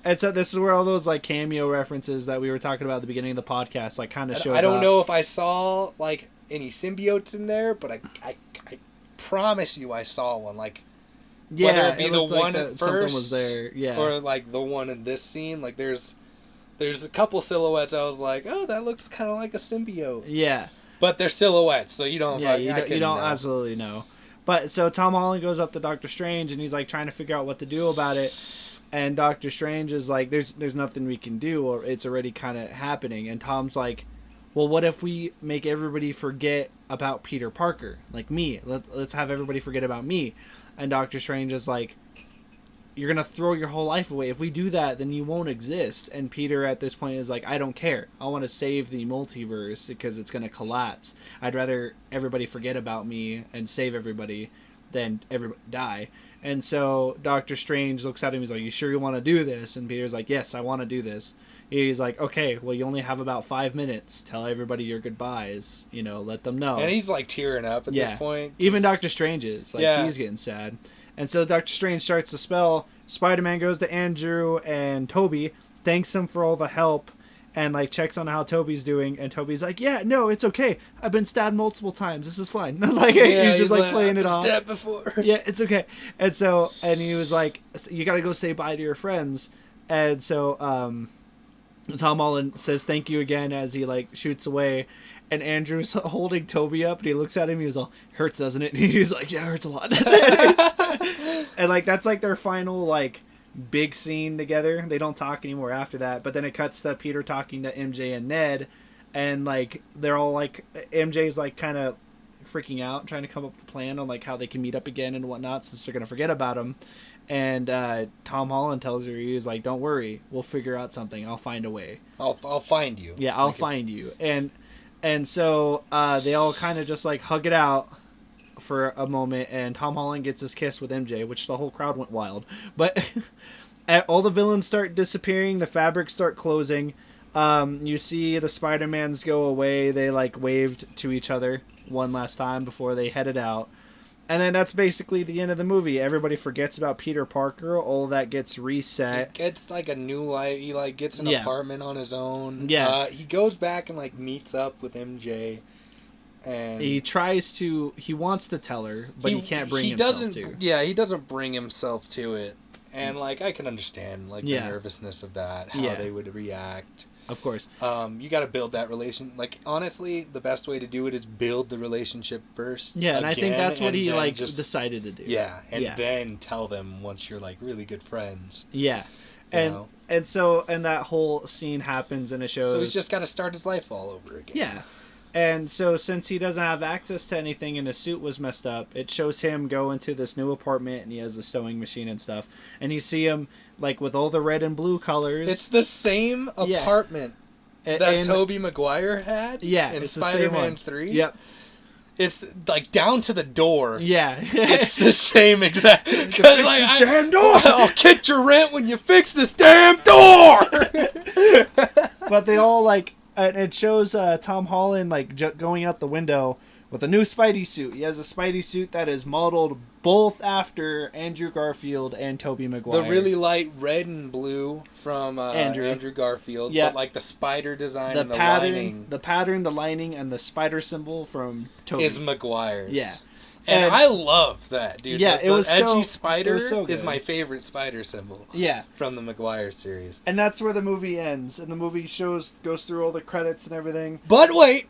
And so this is where all those cameo references that we were talking about at the beginning of the podcast kind of shows up. I don't know if I saw any symbiotes in there, but I promise you I saw one. Whether it be the one at first, something was there, or the one in this scene. There's there's a couple silhouettes I was like, oh, that looks kind of like a symbiote. Yeah. But they're silhouettes, so you don't. Yeah, you you don't absolutely know. But so Tom Holland goes up to Doctor Strange and he's like trying to figure out what to do about it. And Doctor Strange is like, there's nothing we can do, or it's already kind of happening. And Tom's like, well, what if we make everybody forget about Peter Parker, like me? Let's have everybody forget about me. And Doctor Strange is like, you're gonna throw your whole life away. If we do that, then you won't exist. And Peter at this point is like, I don't care. I want to save the multiverse because it's gonna collapse. I'd rather everybody forget about me and save everybody than everybody die. And so Doctor Strange looks at him. He's like, you sure you want to do this? And Peter's like, yes, I want to do this. He's like, okay, well, you only have about 5 minutes. Tell everybody your goodbyes. Let them know. And he's like tearing up at this point. Even Doctor Strange is. He's getting sad. And so Doctor Strange starts the spell. Spider-Man goes to Andrew and Toby, thanks him for all the help, and checks on how Toby's doing. And Toby's like, yeah, no, it's okay. I've been stabbed multiple times. This is fine. He's just playing it off. Stabbed before. Yeah, it's okay. And he was like, you got to go say bye to your friends. And so Tom Holland says thank you again as he shoots away. And Andrew's holding Toby up, and he looks at him. He was all, hurts, doesn't it? And he's like, yeah, it hurts a lot. And that's their final big scene together. They don't talk anymore after that. But then it cuts to Peter talking to MJ and Ned, and they're all MJ's kind of freaking out, trying to come up with a plan on how they can meet up again and whatnot, since they're gonna forget about him. And Tom Holland tells her, he's like, don't worry, we'll figure out something. I'll find a way. I'll find you. Yeah, I'll find you. And so they all kind of just hug it out for a moment, and Tom Holland gets his kiss with MJ, which the whole crowd went wild. But all the villains start disappearing, the fabrics start closing. You see the Spider-Mans go away. They waved to each other one last time before they headed out. And then that's basically the end of the movie. Everybody forgets about Peter Parker. All of that gets reset. He gets a new life. He gets an apartment on his own. Yeah. He goes back and meets up with MJ. And he wants to tell her, but he can't bring himself to. Yeah, he doesn't bring himself to it. And I can understand the nervousness of that, how they would react. Of course. You got to build that relation. Honestly, the best way to do it is build the relationship first. Yeah, and I think that's what he decided to do. Yeah, and then tell them once you're really good friends. Yeah, and that whole scene happens, and it shows. So he's just got to start his life all over again. Yeah, and so since he doesn't have access to anything, and his suit was messed up, it shows him go into this new apartment, and he has a sewing machine and stuff, and you see him. With all the red and blue colors. It's the same apartment that Tobey Maguire had in Spider-Man 3. Yep. It's down to the door. Yeah. It's the same exact. Fix this damn door! I'll kick your rent when you fix this damn door! But they all it shows Tom Holland going out the window with a new Spidey suit. He has a Spidey suit that is modeled both after Andrew Garfield and Tobey Maguire. The really light red and blue from Andrew Garfield. Yeah. But the spider design and the lining. The pattern, the lining, and the spider symbol from Tobey. Is Maguire's. Yeah. And I love that, dude. Yeah, the edgy spider is my favorite spider symbol. Yeah. From the Maguire series. And that's where the movie ends. And the movie goes through all the credits and everything. But wait!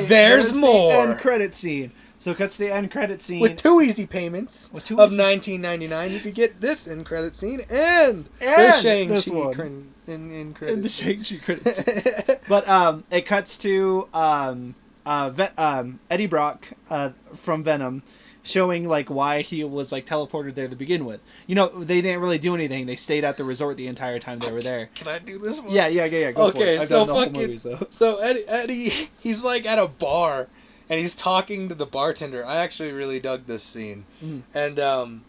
There's more! The end credit scene. So it cuts to the end credit scene. With 2 easy payments of $19.99, you could get this end credit scene and the Shang-Chi in credit and the Shang-Chi credit scene. But it cuts to Eddie Brock from Venom showing why he was teleported there to begin with. They didn't really do anything. They stayed at the resort the entire time they were there. Can I do this one? Yeah. Go for it. So fucking. So Eddie, he's at a bar. And he's talking to the bartender. I actually really dug this scene. Mm. And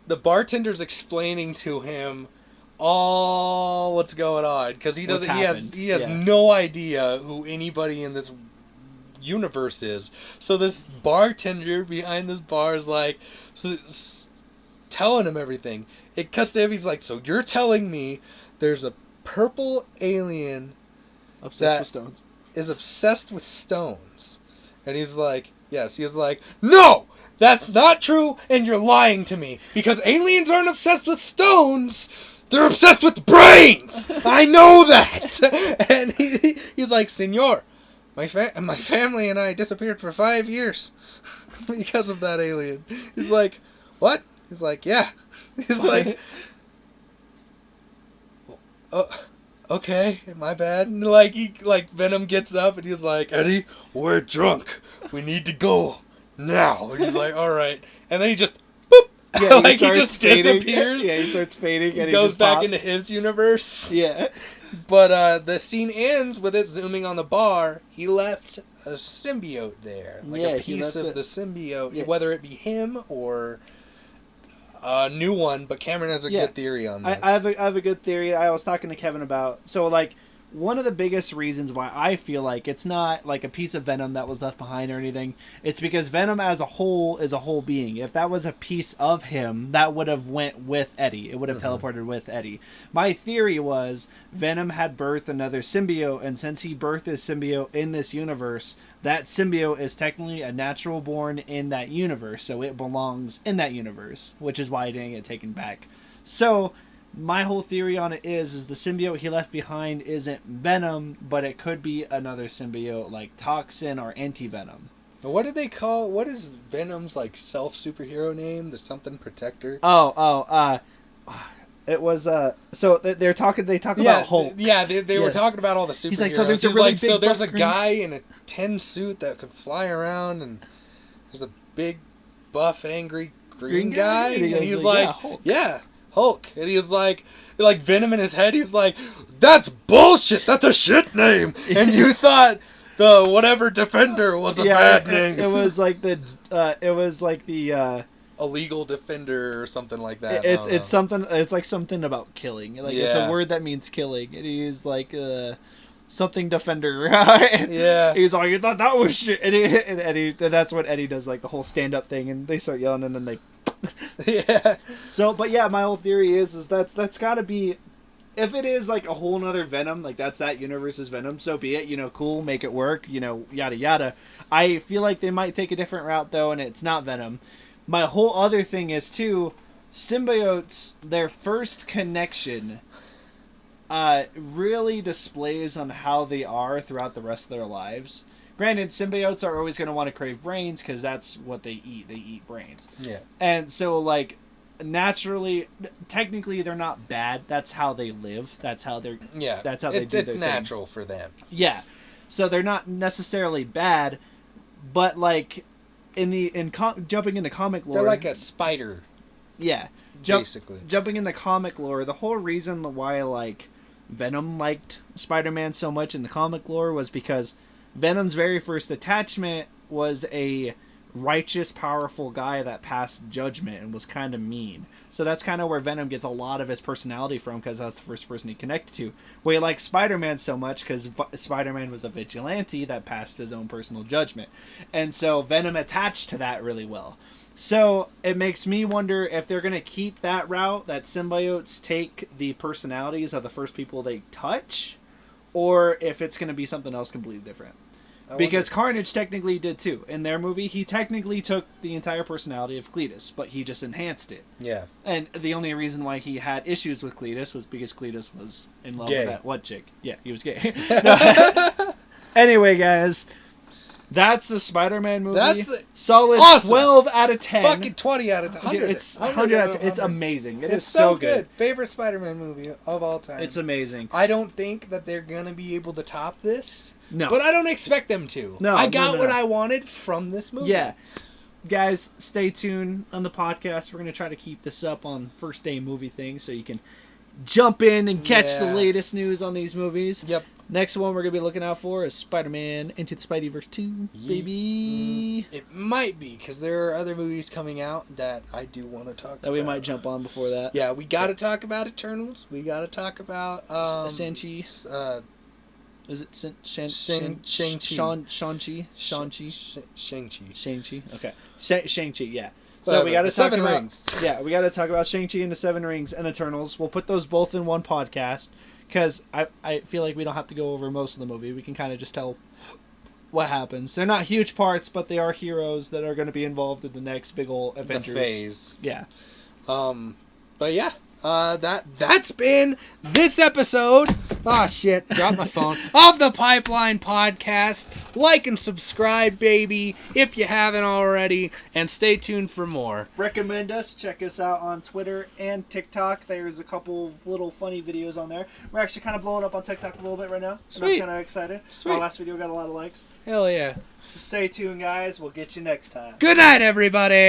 the bartender's explaining to him all what's going on. Because he has no idea who anybody in this universe is. So this bartender behind this bar is telling him everything. It cuts to him. He's like, so you're telling me there's a purple alien obsessed with stones. And he's like, yes. He was like, no! That's not true, and you're lying to me. Because aliens aren't obsessed with stones. they're obsessed with brains. I know that. And he's like, Senor, my family and I disappeared for 5 years because of that alien. He's like, what? He's like, yeah. He's like, okay, my bad. And Venom gets up and he's like, Eddie, we're drunk. We need to go now. And he's like, all right. And then he just, boop. Yeah, he just fading. disappears. Yeah, he starts fading and he goes just back pops. into his universe. Yeah. But the scene ends with it zooming on the bar. He left a symbiote there. A piece of the symbiote. Whether it be him or a new one. But Cameron has a good theory on this. I have a good theory. I was talking to Kevin about... So, one of the biggest reasons why I feel like it's not like a piece of Venom that was left behind or anything, it's because Venom as a whole is a whole being. If that was a piece of him, that would have went with Eddie. It would have teleported with Eddie. My theory was Venom had birthed another symbiote, and since he birthed his symbiote in this universe, that symbiote is technically a natural born in that universe, so it belongs in that universe, which is why it didn't get taken back. So... my whole theory on it is the symbiote he left behind isn't Venom, but it could be another symbiote like Toxin or Anti-Venom. What is Venom's self-superhero name? The something protector? It was so they talk about Hulk. Yeah, they were talking about all the superheroes. He's like, so there's a really big so there's a buff guy in a tin suit that could fly around, and there's a big buff angry green guy, and he's like, yeah, Hulk. And he was like Venom in his head, he's like, that's bullshit, that's a shit name. And you thought the whatever Defender was a bad name. It was like the illegal defender or something like that. It's something, it's like something about killing. It's a word that means killing. And he's like something defender. Yeah. He's like, you thought that was shit. And Eddie, that's what Eddie does, like the whole stand up thing, and they start yelling and then they yeah. So, but yeah, my whole theory is that's got to be, if it is like a whole nother Venom, like that's that universe's Venom, so be it. Cool, make it work. Yada yada. I feel like they might take a different route though, and it's not Venom. My whole other thing is too, symbiotes. Their first connection, really displays on how they are throughout the rest of their lives. Granted, symbiotes are always going to want to crave brains because that's what they eat. They eat brains. Yeah. And so, naturally, technically, they're not bad. That's how they live. That's how they're... Yeah. That's how they do their thing. It's natural for them. Yeah. So they're not necessarily bad, but, jumping into comic lore... They're like a spider. Yeah. Basically. Jumping into comic lore, the whole reason why, Venom liked Spider-Man so much in the comic lore was because... Venom's very first attachment was a righteous, powerful guy that passed judgment and was kind of mean. So that's kind of where Venom gets a lot of his personality from, because that's the first person he connected to. Well, he liked Spider-Man so much because Spider-Man was a vigilante that passed his own personal judgment. And so Venom attached to that really well. So it makes me wonder if they're going to keep that route, that symbiotes take the personalities of the first people they touch, or if it's going to be something else completely different. Because Carnage technically did too. In their movie, he technically took the entire personality of Cletus, but he just enhanced it. Yeah. And the only reason why he had issues with Cletus was because Cletus was in love with that what chick. Yeah, he was gay. Anyway, guys, that's the Spider-Man movie. That's the solid awesome. 12 out of 10. Fucking 20 out of 100. Dude, it's 100 out of 10. It's amazing. It's so good. Favorite Spider-Man movie of all time. It's amazing. I don't think that they're going to be able to top this. No. But I don't expect them to. No. I got what I wanted from this movie. Yeah. Guys, stay tuned on the podcast. We're going to try to keep this up on first day movie things so you can jump in and catch the latest news on these movies. Yep. Next one we're going to be looking out for is Spider-Man Into the Spideyverse 2, baby. It might be, because there are other movies coming out that I do want to talk about. That we might jump on before that. Yeah, we got to talk about Eternals. We got to talk about... Shang-Chi. Is it Shang-Chi? Shang-Chi. Okay. Shang-Chi, yeah. So we got to talk about... Rings. Yeah, we got to talk about Shang-Chi and the Seven Rings and Eternals. We'll put those both in one podcast, because I feel like we don't have to go over most of the movie. We can kind of just tell what happens. They're not huge parts, but they are heroes that are going to be involved in the next big ol' Avengers. The phase. Yeah. But yeah, That's been this episode. Oh shit, dropped my phone. Of the Pipeline Podcast. Like and subscribe, baby, if you haven't already, and stay tuned for more. Recommend us. Check us out on Twitter and TikTok. There's a couple of little funny videos on there. We're actually kind of blowing up on TikTok a little bit right now. So Sweet. I'm kind of excited. Sweet. Our last video got a lot of likes. Hell yeah. So stay tuned, guys. We'll get you next time. Good night, everybody.